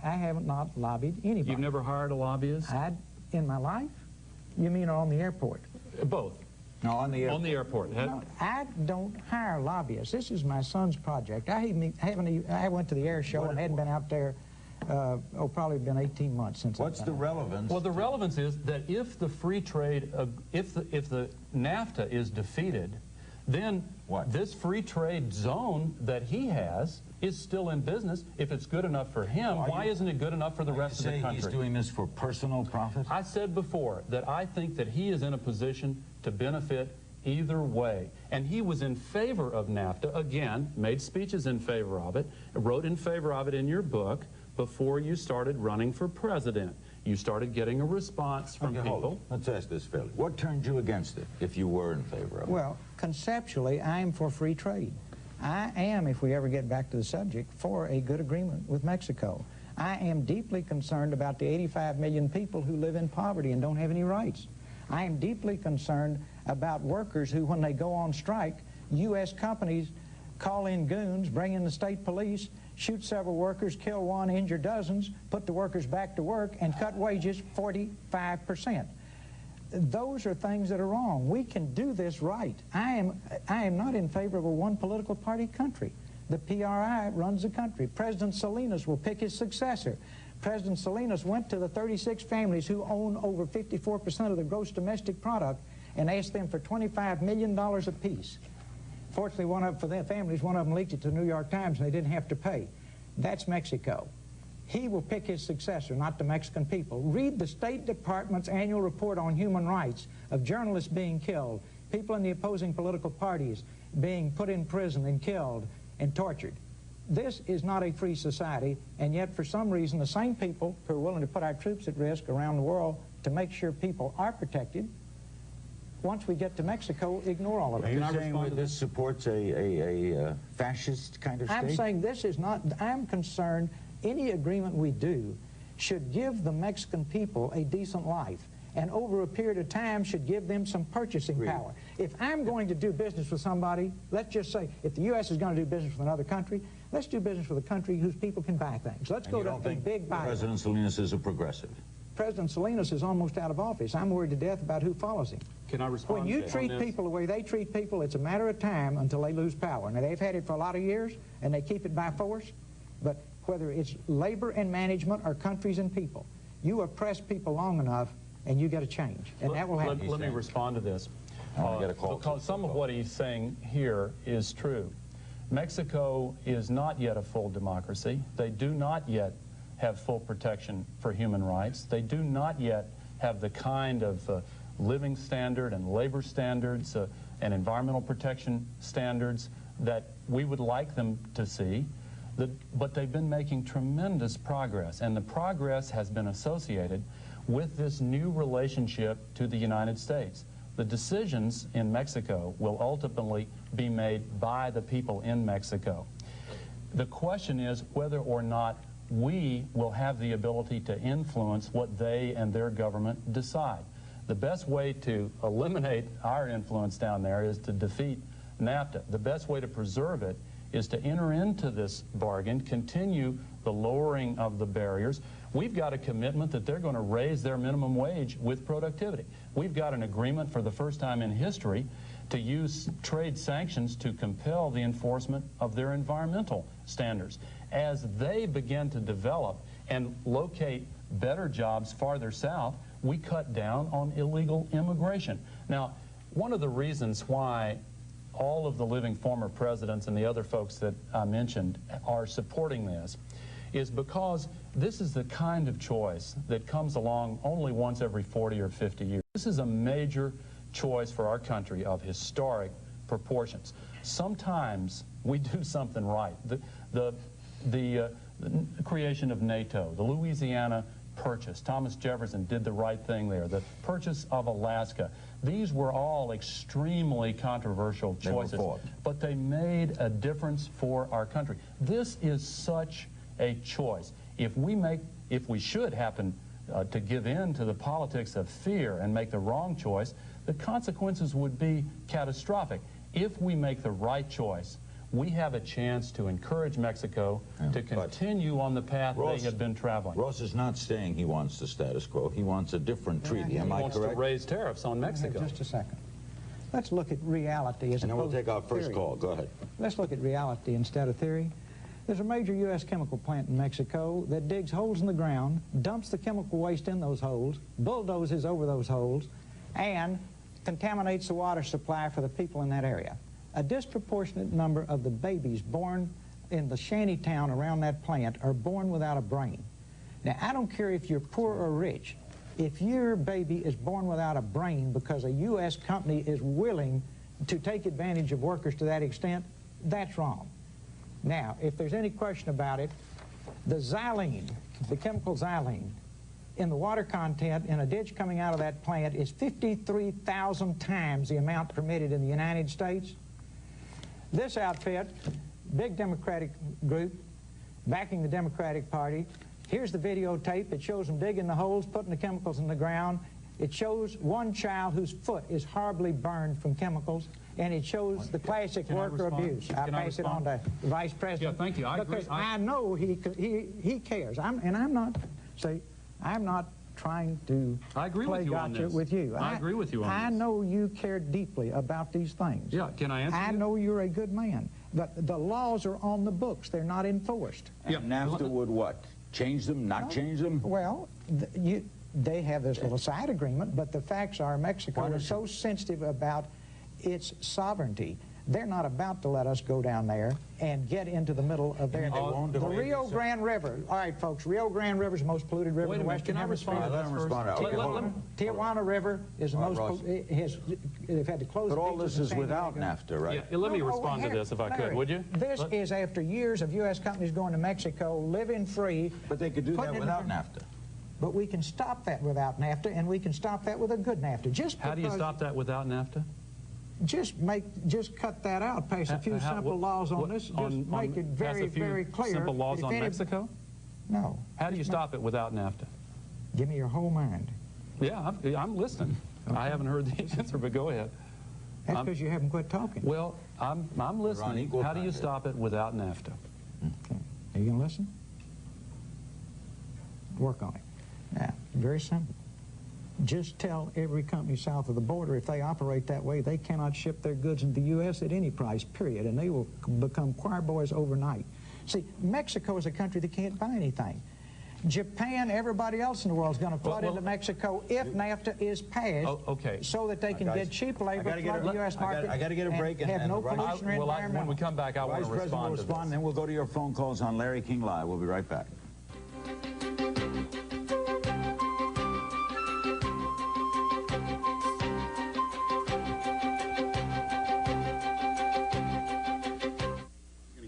haven't not lobbied anybody. You've never hired a lobbyist? In my life? You mean on the airport? Both. No, on the airport. On the airport. No, I don't hire lobbyists. This is my son's project. I went to the air show and hadn't been out there, probably been 18 months since. What's the relevance? Well, the relevance is that if the free trade, if the NAFTA is defeated, then this free trade zone that he has is still in business. If it's good enough for him, why isn't it good enough for the rest of the country? He's doing this for personal profit? I said before that I think that he is in a position to benefit either way. And he was in favor of NAFTA, again, made speeches in favor of it, wrote in favor of it in your book before you started running for president. You started getting a response from people. Let's ask this fairly. What turned you against it if you were in favor of it? Well, conceptually, I'm for free trade. I am, if we ever get back to the subject, for a good agreement with Mexico. I am deeply concerned about the 85 million people who live in poverty and don't have any rights. I am deeply concerned about workers who, when they go on strike, U.S. companies call in goons, bring in the state police, shoot several workers, kill one, injure dozens, put the workers back to work, and cut wages 45%. Those are things that are wrong. We can do this right. I am not in favor of a one political party country. The PRI runs the country. President Salinas will pick his successor. President Salinas went to the 36 families who own over 54% of the gross domestic product and asked them for $25 million apiece. Fortunately, for their families, one of them leaked it to the New York Times and they didn't have to pay. That's Mexico. He will pick his successor, not the Mexican people. Read the State Department's annual report on human rights of journalists being killed, people in the opposing political parties being put in prison and killed and tortured. This is not a free society, and yet for some reason the same people who are willing to put our troops at risk around the world to make sure people are protected, once we get to Mexico, ignore all of it. Are you saying that this supports a fascist kind of state? I'm saying this is not, I'm concerned any agreement we do should give the Mexican people a decent life, and over a period of time should give them some purchasing power. If I'm going to do business with somebody, let's just say, if the U.S. is going to do business with another country, let's do business with a country whose people can buy things. Let's go to a big buyer. President Salinas is a progressive? President Salinas is almost out of office. I'm worried to death about who follows him. Can I respond? When you treat people the way they treat people, it's a matter of time until they lose power. Now, they've had it for a lot of years, and they keep it by force, but whether it's labor and management or countries and people, you oppress people long enough, and you got to change, and that will happen. Let me respond to this. Because some of what he's saying here is true. Mexico is not yet a full democracy. They do not yet have full protection for human rights. They do not yet have the kind of living standard and labor standards and environmental protection standards that we would like them to see. But they've been making tremendous progress, and the progress has been associated with this new relationship to the United States. The decisions in Mexico will ultimately be made by the people in Mexico. The question is whether or not we will have the ability to influence what they and their government decide. The best way to eliminate our influence down there is to defeat NAFTA. The best way to preserve it is to enter into this bargain, continue the lowering of the barriers. We've got a commitment that they're going to raise their minimum wage with productivity. We've got an agreement for the first time in history to use trade sanctions to compel the enforcement of their environmental standards. As they begin to develop and locate better jobs farther south, we cut down on illegal immigration. Now, one of the reasons why all of the living former presidents and the other folks that I mentioned are supporting this is because this is the kind of choice that comes along only once every 40 or 50 years. This is a major choice for our country of historic proportions. Sometimes we do something right. The creation of NATO, the Louisiana Purchase, Thomas Jefferson did the right thing there, the purchase of Alaska. These were all extremely controversial choices, but they made a difference for our country. This is such a choice. If we should happen to give in to the politics of fear and make the wrong choice, the consequences would be catastrophic. If we make the right choice, we have a chance to encourage Mexico to continue on the path they have been traveling. Ross is not saying he wants the status quo. He wants a different treaty. Am I correct? He wants to raise tariffs on Mexico. Just a second. Let's look at reality as and then we'll opposed take our to first theory. call. Go ahead. Let's look at reality instead of theory. There's a major U.S. chemical plant in Mexico that digs holes in the ground, dumps the chemical waste in those holes, bulldozes over those holes, and contaminates the water supply for the people in that area. A disproportionate number of the babies born in the shanty town around that plant are born without a brain. Now, I don't care if you're poor or rich. If your baby is born without a brain because a U.S. company is willing to take advantage of workers to that extent, that's wrong. Now, if there's any question about it, the xylene, the chemical xylene, in the water content in a ditch coming out of that plant is 53,000 times the amount permitted in the United States. This outfit, big Democratic group, backing the Democratic Party. Here's the videotape. It shows them digging the holes, putting the chemicals in the ground. It shows one child whose foot is horribly burned from chemicals, and it shows the classic worker abuse. I pass it on to the Vice President. Yeah, thank you. I agree. Because I know he cares. I'm not trying to play gotcha with you. I agree with you on this. I know you care deeply about these things. Yeah, can I answer you? I know you're a good man. But the laws are on the books. They're not enforced. Yeah. And NAFTA would what? Change them? Not change them? Well, they have this little side agreement, but the facts are Mexico is so sensitive about its sovereignty. They're not about to let us go down there and get into the middle of their... The Rio Grande River. All right, folks, Rio Grande River is the most polluted river in the Western Hemisphere. Let him respond. Tijuana River is the most... They've had to close... But all this is without NAFTA, right? Yeah, let me respond to this if I could, would you? This is after years of U.S. companies going to Mexico, living free... But they could do that without NAFTA. But we can stop that without NAFTA, and we can stop that with a good NAFTA. How do you stop that without NAFTA? Just cut that out, pass a few simple laws on this, just make it very, very clear. Simple laws on Mexico? No. How do you stop it without NAFTA? Give me your whole mind. Yeah, I'm listening. Okay. I haven't heard the answer, but go ahead. That's because you haven't quit talking. Well, I'm listening. How do you stop it without NAFTA? Okay. Are you going to listen? Work on it. Now, very simple. Just tell every company south of the border if they operate that way, they cannot ship their goods into the U.S. at any price, period, and they will become choir boys overnight. See, Mexico is a country that can't buy anything. Japan, everybody else in the world is going to flood into Mexico if NAFTA is passed, so that they can get cheap labor, flood the U.S. market, I got to get a break and have no pollution or environmental. When we come back, I want to respond to this. Then we'll go to your phone calls on Larry King Live. We'll be right back.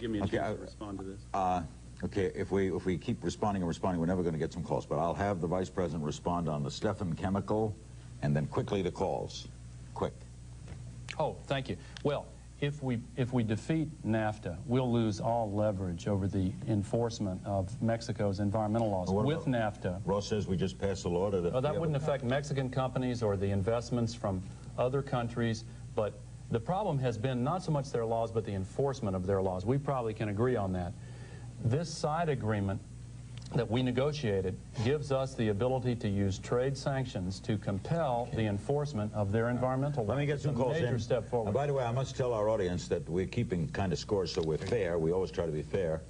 Give me a chance to respond to this. Okay, if we keep responding, we're never going to get some calls. But I'll have the Vice President respond on the Stefan Chemical, and then quickly the calls. Quick. Oh, thank you. Well, if we defeat NAFTA, we'll lose all leverage over the enforcement of Mexico's environmental laws. With NAFTA, Ross says we just passed a law to... that wouldn't affect Mexican companies or the investments from other countries, but the problem has been not so much their laws, but the enforcement of their laws. We probably can agree on that. This side agreement that we negotiated gives us the ability to use trade sanctions to compel the enforcement of their environmental laws. Let me get some calls in. It's a major step forward. By the way, I must tell our audience that we're keeping kind of scores, so we're fair. We always try to be fair.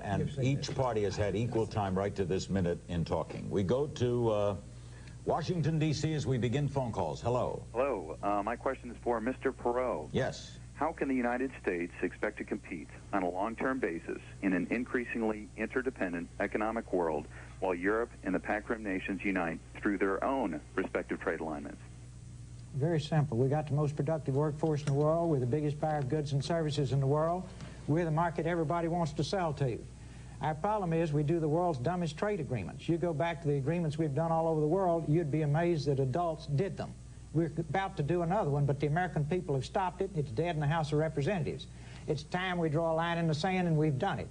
And each party has had equal time right to this minute in talking. We go to Washington, D.C. as we begin phone calls. Hello. Hello. My question is for Mr. Perot. Yes. How can the United States expect to compete on a long-term basis in an increasingly interdependent economic world while Europe and the PAC Rim nations unite through their own respective trade alignments? Very simple. We got the most productive workforce in the world. We're the biggest buyer of goods and services in the world. We're the market everybody wants to sell to. Our problem is we do the world's dumbest trade agreements. You go back to the agreements we've done all over the world, you'd be amazed that adults did them. We're about to do another one, but the American people have stopped it. It's dead in the House of Representatives. It's time we draw a line in the sand, and we've done it.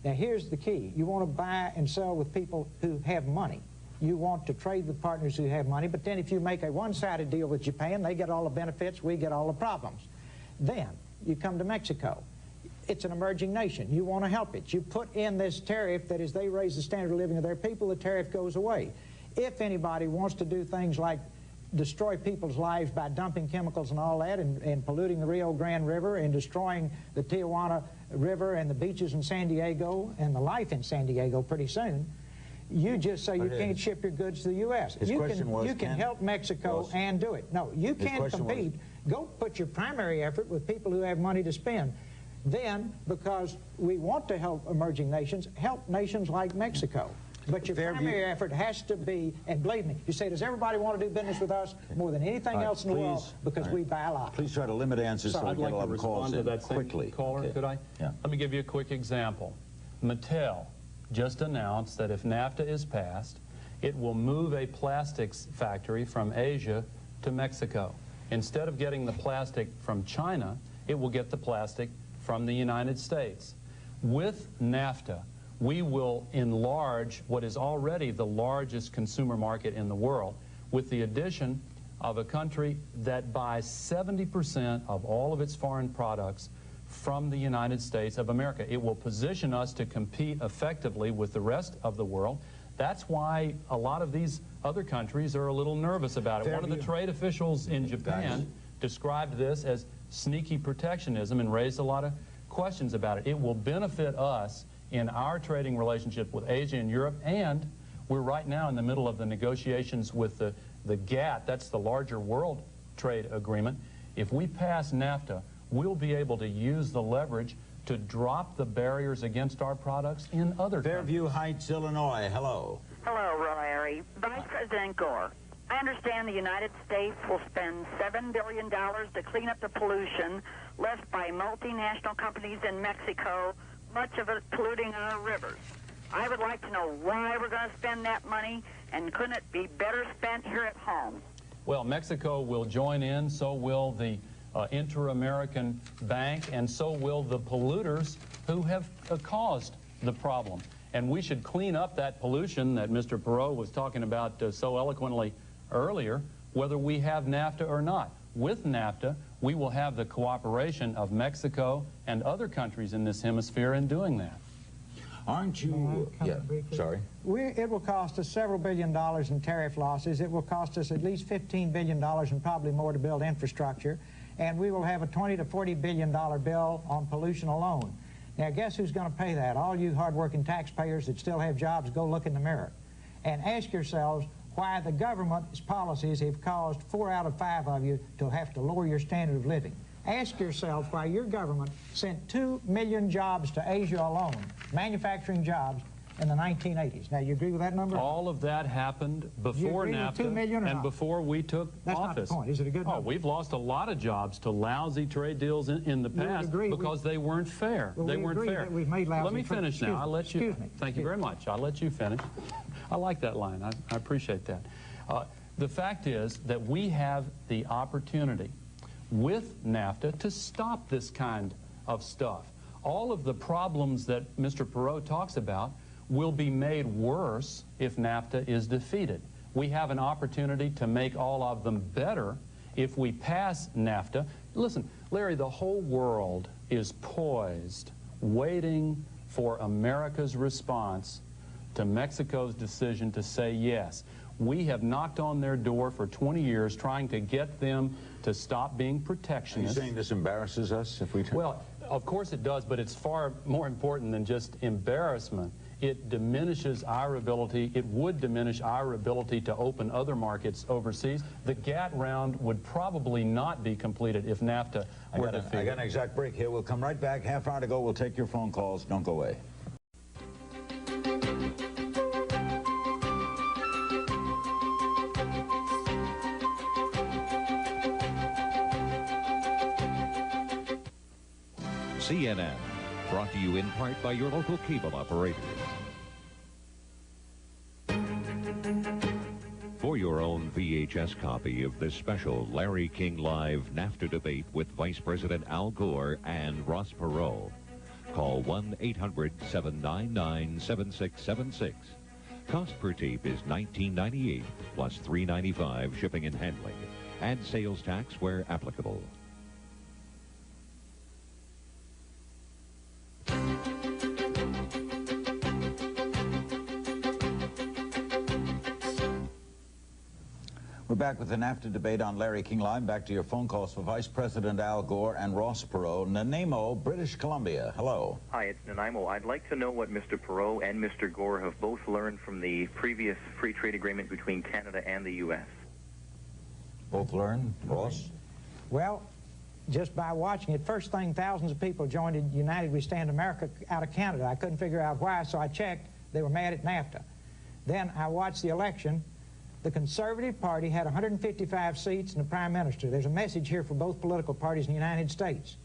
Now, here's the key. You want to buy and sell with people who have money. You want to trade with partners who have money, but then if you make a one-sided deal with Japan, they get all the benefits, we get all the problems. Then you come to Mexico. it's an emerging nation. You want to help it. You put in this tariff that as they raise the standard of living of their people, the tariff goes away. If anybody wants to do things like destroy people's lives by dumping chemicals and all that, and polluting the Rio Grande River, and destroying the Tijuana River and the beaches in San Diego and the life in San Diego pretty soon, you just say you can't ship your goods to the U.S. You can help Mexico and do it. No, you can't compete. Go put your primary effort with people who have money to spend. Then, because we want to help emerging nations, help nations like Mexico. But your primary effort has to be, and believe me, you say, does everybody want to do business with us more than anything else in the world? Because we buy a lot. Please try to limit answers so we get a lot of calls in quickly. Caller, could I? Yeah. Let me give you a quick example. Mattel just announced that if NAFTA is passed, it will move a plastics factory from Asia to Mexico. Instead of getting the plastic from China, it will get the plastic from the United States. With NAFTA, we will enlarge what is already the largest consumer market in the world with the addition of a country that buys 70% of all of its foreign products from the United States of America. It will position us to compete effectively with the rest of the world. That's why a lot of these other countries are a little nervous about it. One of the trade officials in Japan described this as sneaky protectionism and raised a lot of questions about it. It will benefit us in our trading relationship with Asia and Europe, and we're right now in the middle of the negotiations with the GATT, that's the larger World Trade Agreement. If we pass NAFTA, we'll be able to use the leverage to drop the barriers against our products in other countries. Fairview Heights, Illinois. Hello. Hello, Larry. Vice President Gore, I understand the United States will spend $7 billion to clean up the pollution left by multinational companies in Mexico, much of it polluting our rivers. I would like to know why we're going to spend that money, and couldn't it be better spent here at home? Well, Mexico will join in, so will the Inter-American Bank, and so will the polluters who have caused the problem. And we should clean up that pollution that Mr. Perot was talking about so eloquently earlier, whether we have NAFTA or not. With NAFTA, we will have the cooperation of Mexico and other countries in this hemisphere in doing that. Aren't you... sorry. It will cost us several $billion in tariff losses. It will cost us at least $15 billion and probably more to build infrastructure. And we will have a $20 to $40 billion bill on pollution alone. Now, guess who's going to pay that? All you hardworking taxpayers that still have jobs, go look in the mirror and ask yourselves why the government's policies have caused 4 out of 5 of you to have to lower your standard of living. Ask yourself why your government sent 2 million jobs to Asia alone, manufacturing jobs, in the 1980s. Now, you agree with that number? All of that happened before NAFTA and before we took office. That's not the point. Is it a good number? Oh, we've lost a lot of jobs to lousy trade deals in the past because they weren't fair. Well, they weren't fair. That we've made lousy Let me finish now. I'll let you. Excuse me. Thank you very much. I'll let you finish. I like that line. I appreciate that. The fact is that we have the opportunity with NAFTA to stop this kind of stuff. All of the problems that Mr. Perot talks about will be made worse if NAFTA is defeated. We have an opportunity to make all of them better if we pass NAFTA. Listen, Larry, the whole world is poised, waiting for America's response to Mexico's decision to say yes. We have knocked on their door for 20 years trying to get them to stop being protectionist. Are you saying this embarrasses us if we turn? Well, of course it does, but it's far more important than just embarrassment. It diminishes our ability, it would diminish our ability to open other markets overseas. The GATT round would probably not be completed if NAFTA were defeated. I got an exact break here. We'll come right back. Half hour to go. We'll take your phone calls. Don't go away. CNN, brought to you in part by your local cable operator. For your own VHS copy of this special Larry King Live NAFTA debate with Vice President Al Gore and Ross Perot, call 1-800-799-7676. Cost per tape is $19.98 plus $3.95 shipping and handling. Add sales tax where applicable. We're back with the NAFTA debate on Larry King Live. Back to your phone calls for Vice President Al Gore and Ross Perot. Nanaimo, British Columbia. Hello. Hi, it's Nanaimo. I'd like to know what Mr. Perot and Mr. Gore have both learned from the previous free trade agreement between Canada and the U.S. Both learned? Ross? Well, just by watching it, first thing, thousands of people joined United We Stand America out of Canada. I couldn't figure out why, so I checked. They were mad at NAFTA. Then I watched the election. The Conservative Party had 155 seats and a prime minister. There's a message here for both political parties in the United States.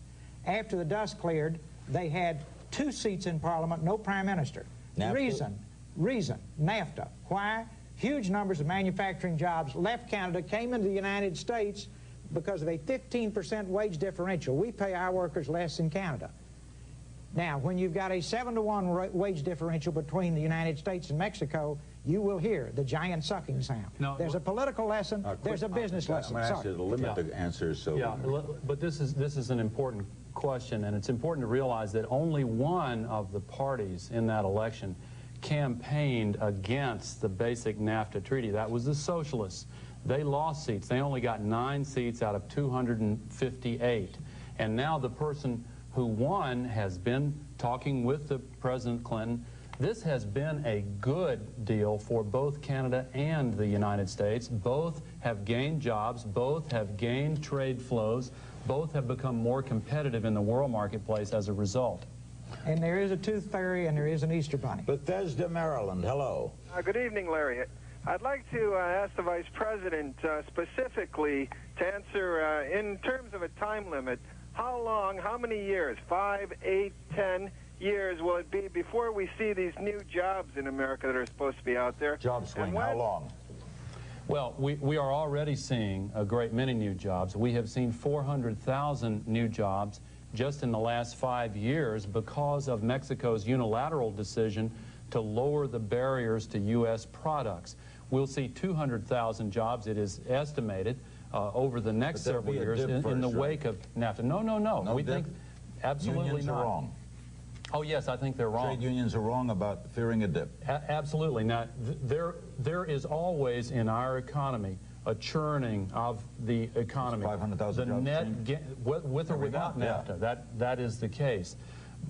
After the dust cleared, they had 2 seats in Parliament, no prime minister. NAFTA? Reason, NAFTA. Why? Huge numbers of manufacturing jobs left Canada, came into the United States because of a 15% wage differential. We pay our workers less in Canada. Now, when you've got a 7-to-1 wage differential between the United States and Mexico, you will hear the giant sucking sound. No, there's a political lesson, there's a business lesson. I'm going to ask you to limit the answers. So yeah, but this is an important question, and it's important to realize that only one of the parties in that election campaigned against the basic NAFTA treaty. That was the socialists. They lost seats. They only got 9 seats out of 258. And now the person who won has been talking with the President Clinton. This has been a good deal for both Canada and the United States. Both have gained jobs. Both have gained trade flows. Both have become more competitive in the world marketplace as a result. And there is a tooth fairy and there is an Easter bunny. Bethesda, Maryland. Hello. Good evening, Larry. I'd like to ask the Vice President specifically to answer in terms of a time limit. How long, how many years, 5, 8, 10 years will it be before we see these new jobs in America that are supposed to be out there? Job swing, how long? Well, we are already seeing a great many new jobs. We have seen 400,000 new jobs just in the last 5 years because of Mexico's unilateral decision to lower the barriers to U.S. products. We'll see 200,000 jobs, it is estimated, over the next several years in the wake of NAFTA. No. We think absolutely unions not. Are wrong. Oh, yes, I think they're wrong. Trade unions are wrong about fearing a dip. Absolutely. Now, there is always in our economy a churning of the economy. 500,000 jobs. Net with or without NAFTA, that is the case.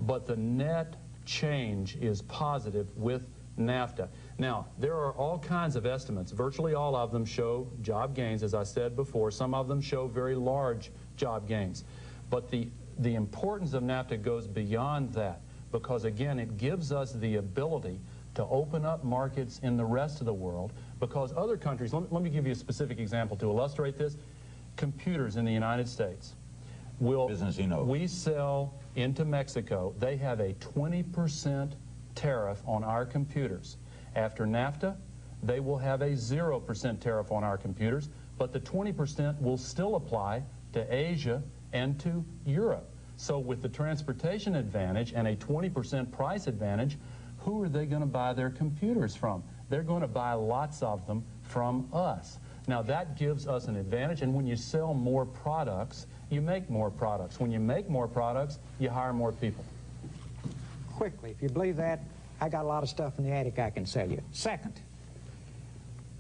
But the net change is positive with NAFTA. Now, there are all kinds of estimates. Virtually all of them show job gains, as I said before. Some of them show very large job gains. But the importance of NAFTA goes beyond that because, again, it gives us the ability to open up markets in the rest of the world because other countries, let me give you a specific example to illustrate this. Computers in the United States. We sell into Mexico. They have a 20% tariff on our computers. After NAFTA, they will have a 0% tariff on our computers, but the 20% will still apply to Asia and to Europe. So with the transportation advantage and a 20% price advantage, who are they going to buy their computers from? They're going to buy lots of them from us. Now that gives us an advantage, and when you sell more products, you make more products. When you make more products, you hire more people. Quickly, if you believe that, I got a lot of stuff in the attic I can sell you. Second,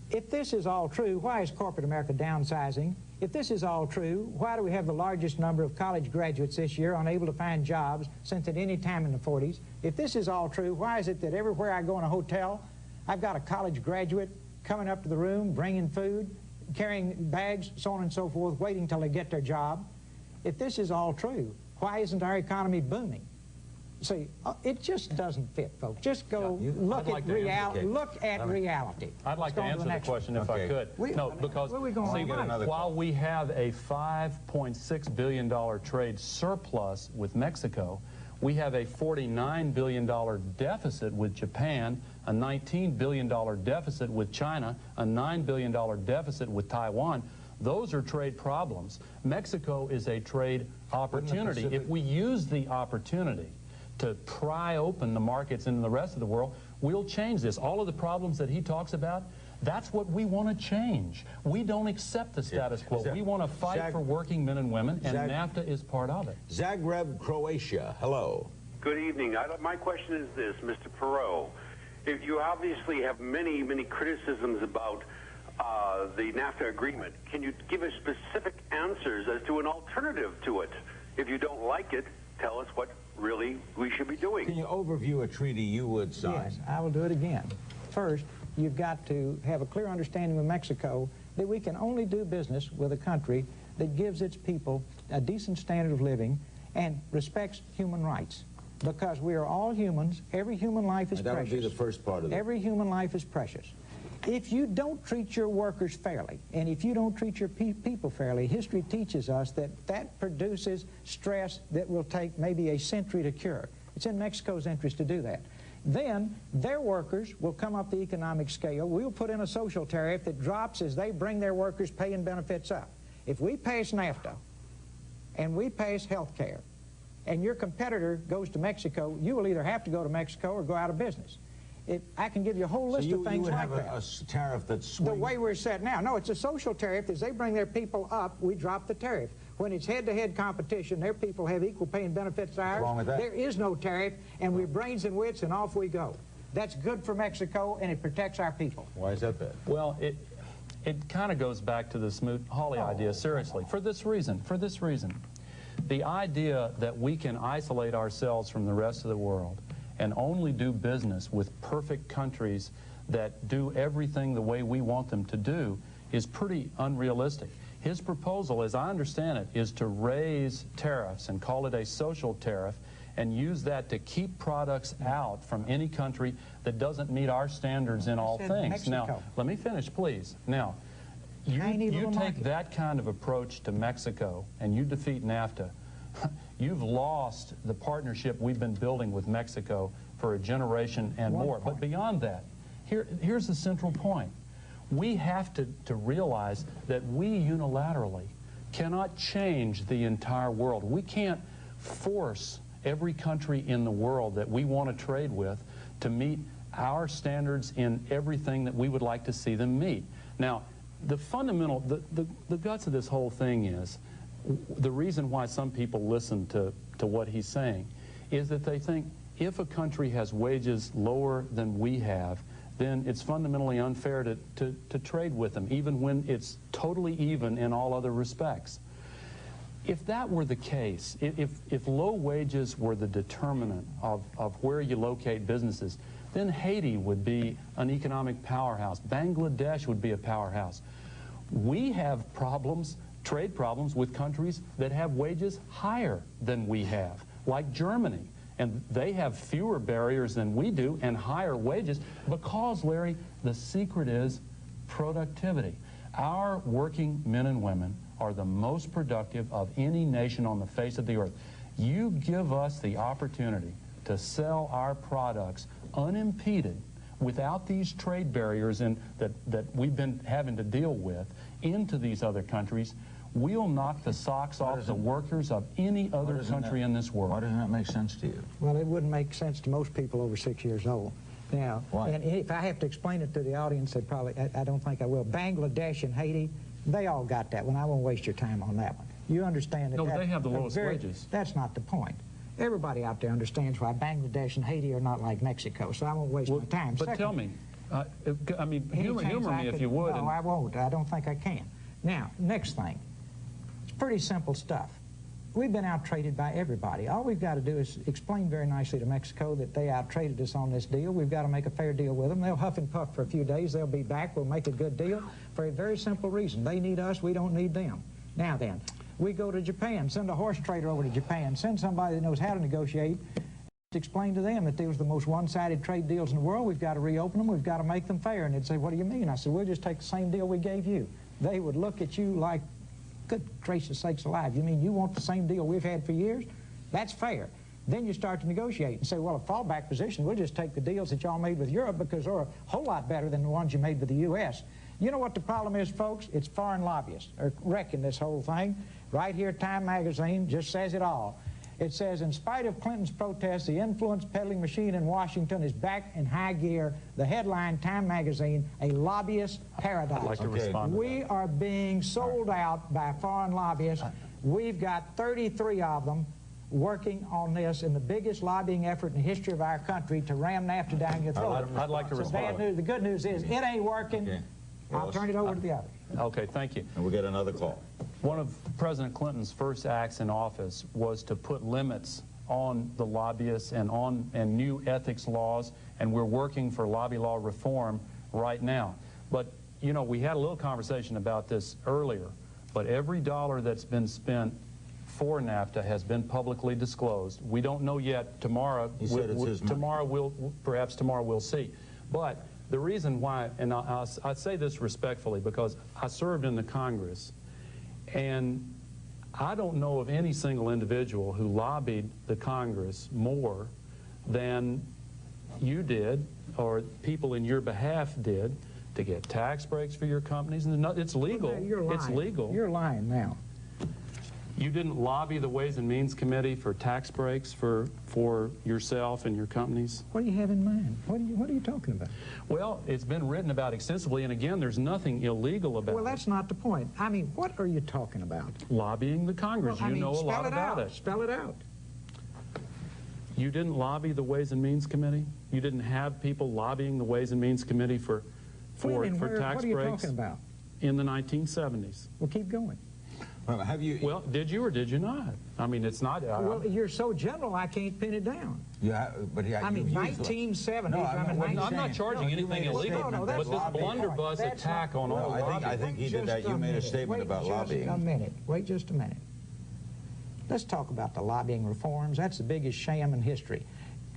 if this is all true, why is corporate America downsizing? If this is all true, why do we have the largest number of college graduates this year unable to find jobs since at any time in the 40s? If this is all true, why is it that everywhere I go in a hotel, I've got a college graduate coming up to the room, bringing food, carrying bags, so on and so forth, waiting till they get their job? If this is all true, why isn't our economy booming? See, it just doesn't fit, folks. Just go look at reality. Look at reality. I'd like to answer the question if I could. No, because while we have a $5.6 billion trade surplus with Mexico, we have a $49 billion deficit with Japan, a $19 billion deficit with China, a $9 billion deficit with Taiwan. Those are trade problems. Mexico is a trade opportunity. If we use the opportunity to pry open the markets in the rest of the world, we'll change this. All of the problems that he talks about, that's what we want to change. We don't accept the status quo. We want to fight for working men and women, and NAFTA is part of it. Zagreb, Croatia. Hello. Good evening. My question is this, Mr. Perot. You obviously have many criticisms about the NAFTA agreement. Can you give us specific answers as to an alternative to it? If you don't like it, tell us what really we should be doing. Can you overview a treaty you would sign? Yes, I will do it again. First, you've got to have a clear understanding with Mexico that we can only do business with a country that gives its people a decent standard of living and respects human rights. Because we are all humans. Every human life is precious. That would be the first part of it. Every human life is precious. If you don't treat your workers fairly, and if you don't treat your people fairly, history teaches us that that produces stress that will take maybe a century to cure. It's in Mexico's interest to do that. Then their workers will come up the economic scale. We'll put in a social tariff that drops as they bring their workers' pay and benefits up. If we pass NAFTA and we pass health care, and your competitor goes to Mexico, you will either have to go to Mexico or go out of business. I can give you a whole list of things like that. So you would have a tariff that swings? The way we're set now. No, it's a social tariff. As they bring their people up, we drop the tariff. When it's head-to-head competition, their people have equal pay and benefits to ours. What's wrong with that? There is no tariff, and we're brains and wits, and off we go. That's good for Mexico, and it protects our people. Why is that bad? Well, it kind of goes back to the Smoot-Hawley idea, seriously. For this reason. The idea that we can isolate ourselves from the rest of the world and only do business with perfect countries that do everything the way we want them to do is pretty unrealistic. His proposal, as I understand it, is to raise tariffs and call it a social tariff and use that to keep products out from any country that doesn't meet our standards in all things. Mexico. Now, let me finish, please. Now, you take that kind of approach to Mexico and you defeat NAFTA, you've lost the partnership we've been building with Mexico for a generation and more. But beyond that, here's the central point. We have to realize that we unilaterally cannot change the entire world. We can't force every country in the world that we want to trade with to meet our standards in everything that we would like to see them meet. Now, the fundamental, the guts of this whole thing is, the reason why some people listen to what he's saying is that they think if a country has wages lower than we have, then it's fundamentally unfair to trade with them, even when it's totally even in all other respects. If that were the case, if low wages were the determinant of where you locate businesses, then Haiti would be an economic powerhouse. Bangladesh would be a powerhouse. We have problems, trade problems, with countries that have wages higher than we have, like Germany. And they have fewer barriers than we do and higher wages because, Larry, the secret is productivity. Our working men and women are the most productive of any nation on the face of the earth. You give us the opportunity to sell our products unimpeded without these trade barriers that we've been having to deal with into these other countries, we'll knock the socks off the workers of any other country in this world. Why doesn't that make sense to you? Well, it wouldn't make sense to most people over 6 years old. Now, and if I have to explain it to the audience, they probably, I don't think I will. Bangladesh and Haiti, they all got that one. I won't waste your time on that one. You understand that? No, they have the lowest wages. That's not the point. Everybody out there understands why Bangladesh and Haiti are not like Mexico, so I won't waste my time. But tell me, I mean, humor me if you would. No, I won't. I don't think I can. Now, next thing. It's pretty simple stuff. We've been out-traded by everybody. All we've got to do is explain very nicely to Mexico that they out-traded us on this deal. We've got to make a fair deal with them. They'll huff and puff for a few days. They'll be back. We'll make a good deal for a very simple reason. They need us. We don't need them. Now then, we go to Japan, send a horse trader over to Japan, send somebody that knows how to negotiate, explain to them that they was the most one-sided trade deals in the world. We've got to reopen them. We've got to make them fair. And they'd say, what do you mean? I said, we'll just take the same deal we gave you. They would look at you like, good gracious sakes alive, you mean you want the same deal we've had for years? That's fair. Then you start to negotiate and say, well, a fallback position, we'll just take the deals that y'all made with Europe because they're a whole lot better than the ones you made with the U.S. You know what the problem is, folks? It's foreign lobbyists are wrecking this whole thing. Right here, Time magazine just says it all. It says, in spite of Clinton's protests, the influence peddling machine in Washington is back in high gear. The headline, Time magazine, a lobbyist paradise. I'd like to respond to we are being sold out by foreign lobbyists. We've got 33 of them working on this in the biggest lobbying effort in the history of our country to ram NAFTA down your throat. I'd like to respond. Bad news. The good news is it ain't working. Okay. I'll turn it over to the other. Okay, thank you. And we'll get another call. One of President Clinton's first acts in office was to put limits on the lobbyists and new ethics laws, and we're working for lobby law reform right now. But, you know, we had a little conversation about this earlier, but every dollar that's been spent for NAFTA has been publicly disclosed. We don't know yet. Tomorrow, perhaps tomorrow we'll see. But the reason why, and I say this respectfully because I served in the Congress, and I don't know of any single individual who lobbied the Congress more than you did or people in your behalf did to get tax breaks for your companies. And it's legal. Well, you're lying. It's legal. You're lying now. You didn't lobby the Ways and Means Committee for tax breaks for yourself and your companies? What do you have in mind? What are you talking about? Well, it's been written about extensively, and again, there's nothing illegal about it. Well, that's not the point. I mean, what are you talking about? Lobbying the Congress. Well, you know a lot about it. Spell it out. You didn't lobby the Ways and Means Committee? You didn't have people lobbying the Ways and Means Committee for tax breaks? What are you talking about? In the 1970s. Well, keep going. Well, have you? Well, did you or did you not? I mean, it's not. Well, you're so general, I can't pin it down. Yeah, but yeah, I mean, 1970s. No, I'm not charging anything illegal, no, but this blunderbuss attack on all lobbying. I think he did that. You made a statement about lobbying. Wait just a minute. Wait just a minute. Let's talk about the lobbying reforms. That's the biggest sham in history.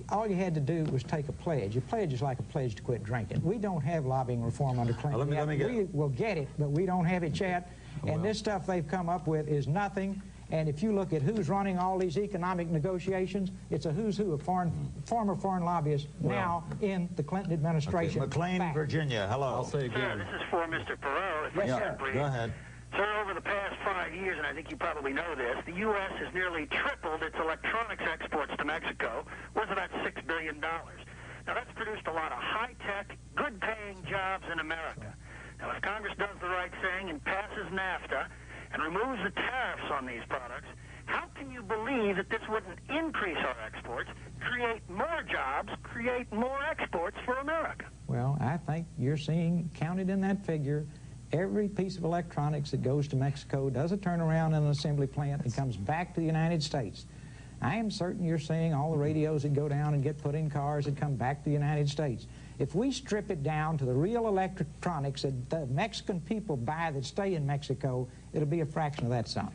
All you had to do was take a pledge. A pledge is like a pledge to quit drinking. We don't have lobbying reform under Clinton. We will get it, but we don't have it yet. And this stuff they've come up with is nothing. And if you look at who's running all these economic negotiations, it's a who's who of former foreign lobbyists now in the Clinton administration. Okay, McLean, Virginia. Hello. I'll say again. Sir, this is for Mr. Perot. Yes, sir. Go ahead. Sir, over the past 5 years, and I think you probably know this, the U.S. has nearly tripled its electronics exports to Mexico, worth about $6 billion. Now, that's produced a lot of high-tech, good-paying jobs in America. Now, if Congress does the right thing and passes NAFTA and removes the tariffs on these products, how can you believe that this wouldn't increase our exports, create more jobs, create more exports for America? Well, I think you're seeing, counted in that figure, every piece of electronics that goes to Mexico does a turnaround in an assembly plant and comes back to the United States. I am certain you're seeing all the radios that go down and get put in cars that come back to the United States. If we strip it down to the real electronics that the Mexican people buy that stay in Mexico, it'll be a fraction of that sum.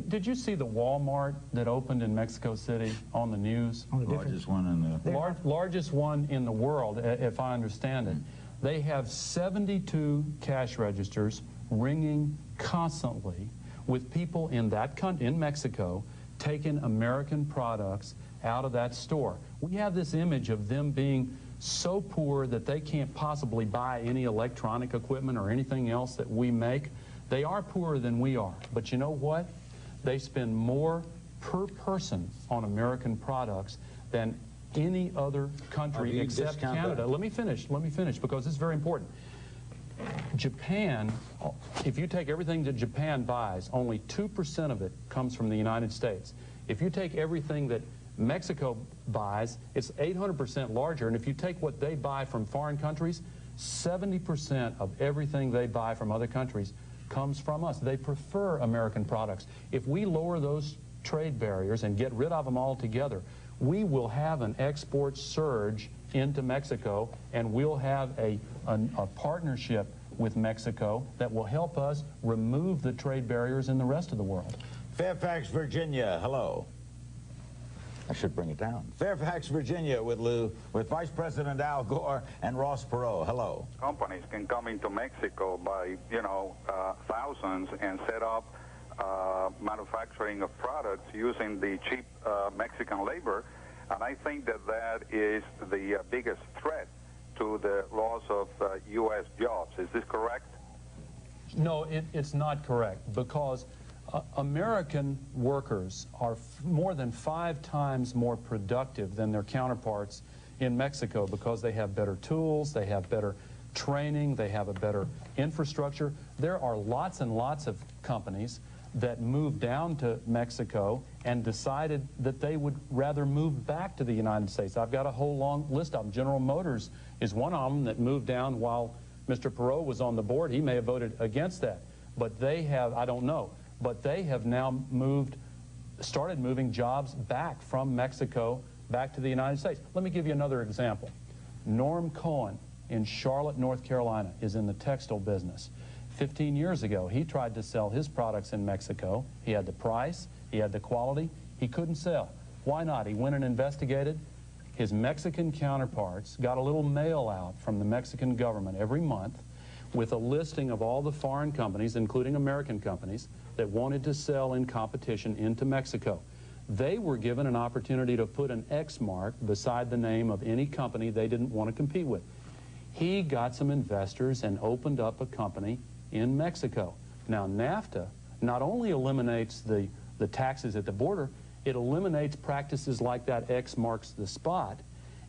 Did you see the Walmart that opened in Mexico City on the news? Largest one in the... Largest one in the world, if I understand it. They have 72 cash registers ringing constantly with people in Mexico taking American products out of that store. We have this image of them being so poor that they can't possibly buy any electronic equipment or anything else that we make. They are poorer than we are. But you know what? They spend more per person on American products than any other country except Canada. Let me finish because it's very important. Japan, if you take everything that Japan buys, only 2% of it comes from the United States. If you take everything that Mexico buys, it's 800% larger, and if you take what they buy from foreign countries, 70% of everything they buy from other countries comes from us. They prefer American products. If we lower those trade barriers and get rid of them altogether, we will have an export surge into Mexico, and we'll have a partnership with Mexico that will help us remove the trade barriers in the rest of the world. Fairfax, Virginia. Hello. I should bring it down. Fairfax, Virginia, with Vice President Al Gore and Ross Perot. Hello. Companies can come into Mexico by, thousands and set up manufacturing of products using the cheap Mexican labor, and I think that is the biggest threat to the loss of U.S. jobs. Is this correct? No, it's not correct, because American workers are more than 5 times more productive than their counterparts in Mexico because they have better tools, they have better training, they have a better infrastructure. There are lots and lots of companies that moved down to Mexico and decided that they would rather move back to the United States. I've got a whole long list of them. General Motors is one of them that moved down while Mr. Perot was on the board. He may have voted against that. But they have, I don't know, but they have now started moving jobs back from Mexico back to the United States. Let me give you another example. Norm Cohen in Charlotte, North Carolina, is in the textile business. 15 years ago, he tried to sell his products in Mexico. He had the price, he had the quality, he couldn't sell. Why not? He went and investigated. His Mexican counterparts got a little mail out from the Mexican government every month with a listing of all the foreign companies, including American companies, that wanted to sell in competition into Mexico. They were given an opportunity to put an X mark beside the name of any company they didn't want to compete with. He got some investors and opened up a company in Mexico. Now, NAFTA not only eliminates the taxes at the border, it eliminates practices like that X marks the spot.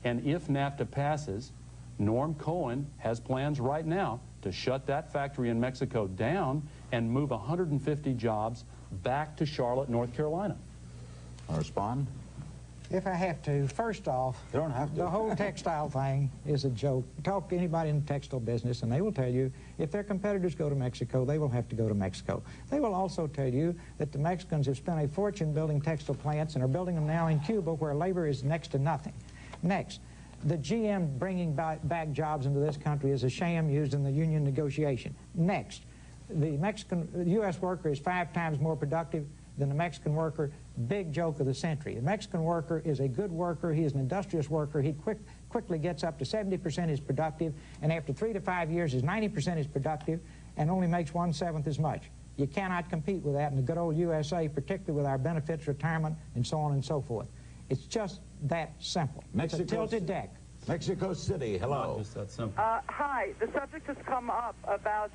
And if NAFTA passes, Norm Cohen has plans right now to shut that factory in Mexico down and move 150 jobs back to Charlotte, North Carolina. I'll respond? If I have to, first off, you don't have to. The whole textile thing is a joke. Talk to anybody in the textile business, and they will tell you if their competitors go to Mexico, they will have to go to Mexico. They will also tell you that the Mexicans have spent a fortune building textile plants and are building them now in Cuba, where labor is next to nothing. Next, the GM bringing back jobs into this country is a sham used in the union negotiation. Next, the U.S. worker is 5 times more productive than the Mexican worker. Big joke of the century. The Mexican worker is a good worker. He is an industrious worker. He quickly gets up to 70% is productive, and after 3 to 5 years is 90% is productive and only makes 1/7 as much. You cannot compete with that in the good old USA, particularly with our benefits, retirement, and so on and so forth. It's just that simple. It's a tilted deck. Mexico City, hello. Not just that simple. Hi, the subject has come up about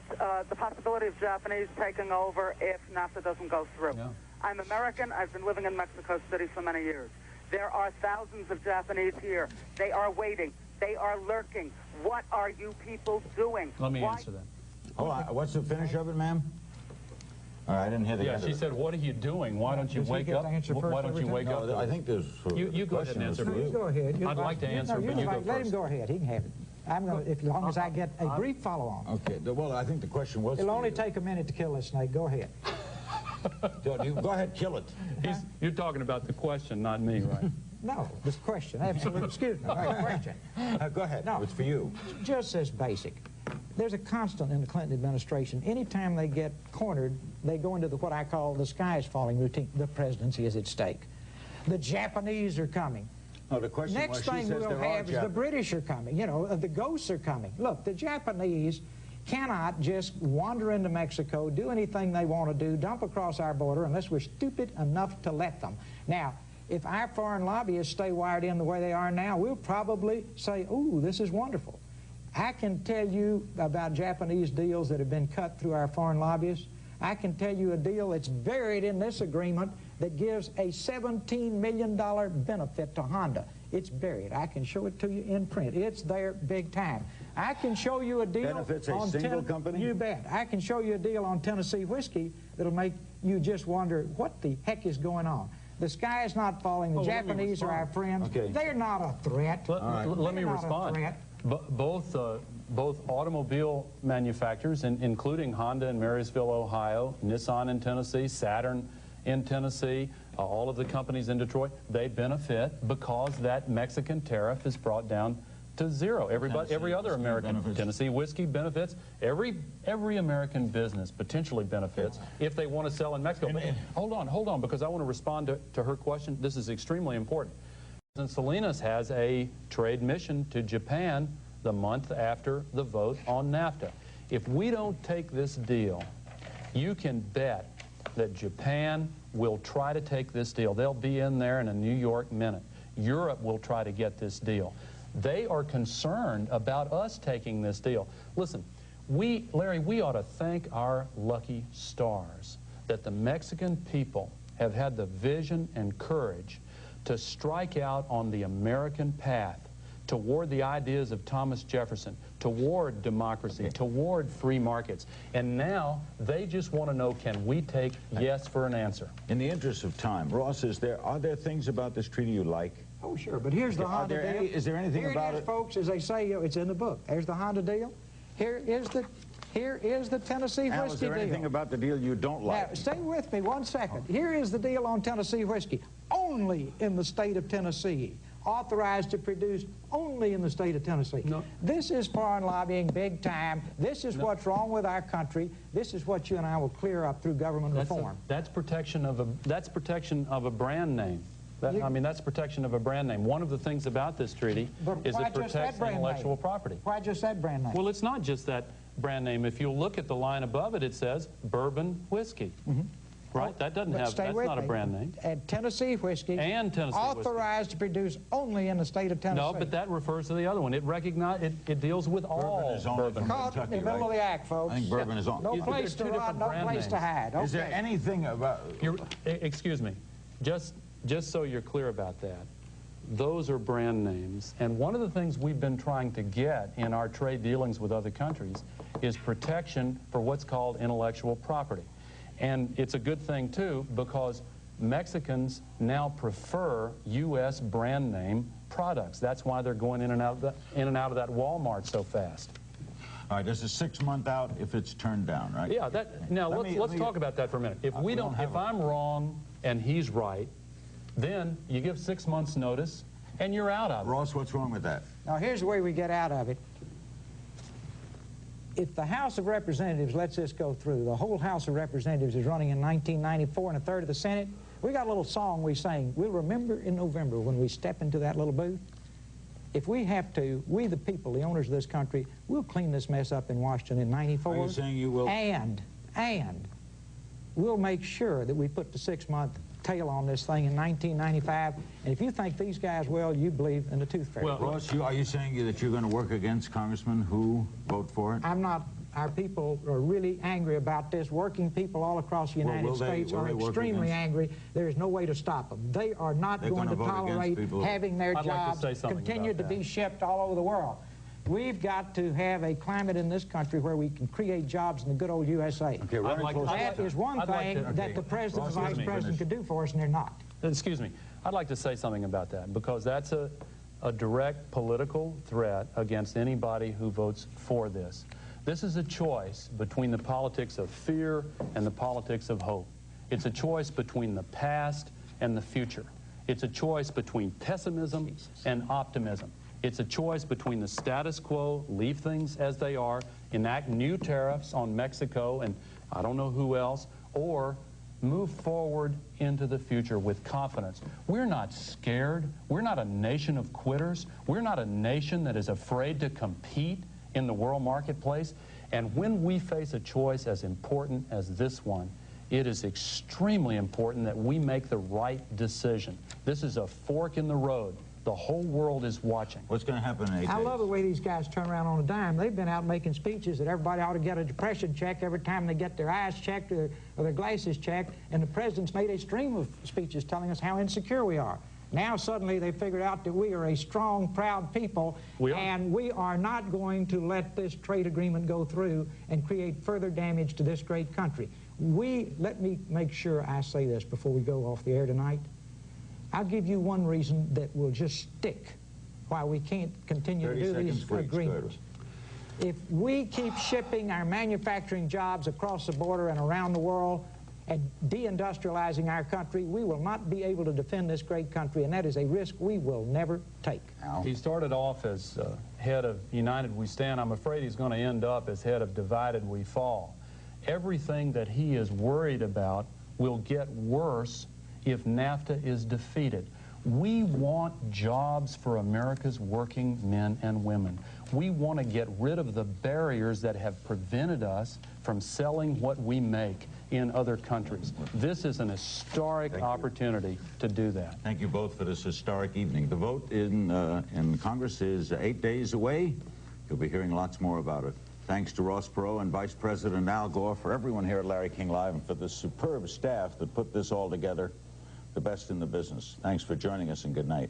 the possibility of Japanese taking over if NAFTA doesn't go through. Yeah. I'm American. I've been living in Mexico City for many years. There are thousands of Japanese here. They are waiting. They are lurking. What are you people doing? Let me answer that. Hold on. What's the finish of it, ma'am? All right, I didn't hear the end Yeah, she of it. said, what are you doing? Why don't you wake up? Why don't you wake up? I think there's... You go ahead and answer. You go ahead. I'd like to answer, but you go first. Let him go ahead. He can have it. I'm going to, as long as I get a brief follow-on. Okay, well, I think the question was... It'll only take a minute to kill this snake. Go ahead. Go ahead, kill it. You're talking about the question, not me, right? No, this question. Absolutely. Excuse me. Right, question. Go ahead. No, it's for you. Just this basic. There's a constant in the Clinton administration. Anytime they get cornered, they go into what I call the sky is falling routine. The presidency is at stake. The Japanese are coming. No, the question Next was, she thing says we'll there are have is the British are coming. You know, the ghosts are coming. Look, the Japanese cannot just wander into Mexico, do anything they want to do, dump across our border, unless we're stupid enough to let them. Now, if our foreign lobbyists stay wired in the way they are now, we'll probably say, ooh, this is wonderful. I can tell you about Japanese deals that have been cut through our foreign lobbyists. I can tell you a deal that's buried in this agreement that gives a $17 million benefit to Honda. It's buried. I can show it to you in print. It's there big time. I can show you a deal benefits a on single company? You bet. I can show you a deal on Tennessee whiskey that'll make you just wonder what the heck is going on. The sky is not falling. The Japanese are our friends. Okay. They're not a threat. Let me respond. Both automobile manufacturers, including Honda in Marysville, Ohio, Nissan in Tennessee, Saturn in Tennessee, all of the companies in Detroit, they benefit because that Mexican tariff is brought down to zero. Every other American benefits. Tennessee whiskey benefits. Every American business potentially benefits if they want to sell in Mexico. But hold on, because I want to respond to her question. This is extremely important. President Salinas has a trade mission to Japan the month after the vote on NAFTA. If we don't take this deal, you can bet that Japan will try to take this deal. They'll be in there in a New York minute. Europe will try to get this deal. They are concerned about us taking this deal. Listen, Larry, we ought to thank our lucky stars that the Mexican people have had the vision and courage to strike out on the American path toward the ideas of Thomas Jefferson, toward democracy, toward free markets. And now they just want to know, can we take yes for an answer? In the interest of time, Ross, are there things about this treaty you like? Oh, sure, but here's the Honda deal. Is there anything about it? Folks, as they say, it's in the book. There's the Honda deal. Here is the Tennessee Al, whiskey is there deal. anything about the deal you don't like? Now, stay with me 1 second. Here is the deal on Tennessee whiskey. Only in the state of Tennessee. Authorized to produce only in the state of Tennessee. No. This is foreign lobbying big time. This is what's wrong with our country. This is what you and I will clear up through government reform. That's protection of a brand name. That's protection of a brand name. One of the things about this treaty is it protects intellectual property. Why just that brand name? Well, it's not just that brand name. If you look at the line above it, it says bourbon whiskey. Right? That doesn't have, that's not a brand name. And Tennessee whiskey. And Tennessee authorized to produce only in the state of Tennessee. No, but that refers to the other one. It deals with all bourbon. Caught in the middle of the act, folks. I think bourbon is on. No place to run, no place to hide. Okay. Is there anything about... Excuse me. Just so you're clear about that, those are brand names. And one of the things we've been trying to get in our trade dealings with other countries is protection for what's called intellectual property. And it's a good thing, too, because Mexicans now prefer U.S. brand name products. That's why they're going in and out of that Walmart so fast. All right, there's a 6-month out if it's turned down, right? Yeah. Now let's talk about that for a minute. If I'm wrong and he's right, then you give 6 months notice and you're out of it. Ross, what's wrong with that? Now, here's the way we get out of it. If the House of Representatives lets this go through, the whole House of Representatives is running in 1994 and a third of the Senate. We got a little song we sang. We'll remember in November when we step into that little booth. If we have to, we the people, the owners of this country, we'll clean this mess up in Washington in 94. Are you saying you will? And we'll make sure that we put the 6-month tail on this thing in 1995. And if you think these guys will, you believe in the tooth fairy. Well, Ross, are you saying that you're going to work against congressmen who vote for it? I'm not. Our people are really angry about this. Working people all across the United States are extremely angry. There is no way to stop them. They are not going to tolerate having their jobs continue to be shipped all over the world. We've got to have a climate in this country where we can create jobs in the good old USA. Okay, that is one thing that the President and Vice President could do for us, and they're not. Excuse me. I'd like to say something about that, because that's a direct political threat against anybody who votes for this. This is a choice between the politics of fear and the politics of hope. It's a choice between the past and the future. It's a choice between pessimism and optimism. It's a choice between the status quo, leave things as they are, enact new tariffs on Mexico and I don't know who else, or move forward into the future with confidence. We're not scared. We're not a nation of quitters. We're not a nation that is afraid to compete in the world marketplace. And when we face a choice as important as this one, it is extremely important that we make the right decision. This is a fork in the road. The whole world is watching. What's going to happen in 8 days? I love the way these guys turn around on a dime. They've been out making speeches that everybody ought to get a depression check every time they get their eyes checked or their glasses checked, and the president's made a stream of speeches telling us how insecure we are. Now suddenly they figured out that we are a strong, proud people, and we are not going to let this trade agreement go through and create further damage to this great country. Let me make sure I say this before we go off the air tonight. I'll give you one reason that will just stick why we can't continue to do these agreements. If we keep shipping our manufacturing jobs across the border and around the world and deindustrializing our country, we will not be able to defend this great country, and that is a risk we will never take. He started off as head of United We Stand. I'm afraid he's going to end up as head of Divided We Fall. Everything that he is worried about will get worse if NAFTA is defeated. We want jobs for America's working men and women. We want to get rid of the barriers that have prevented us from selling what we make in other countries. This is an historic opportunity to do that. Thank you both for this historic evening. The vote in Congress is 8 days away. You'll be hearing lots more about it. Thanks to Ross Perot and Vice President Al Gore, for everyone here at Larry King Live, and for the superb staff that put this all together. The best in the business. Thanks for joining us, and good night.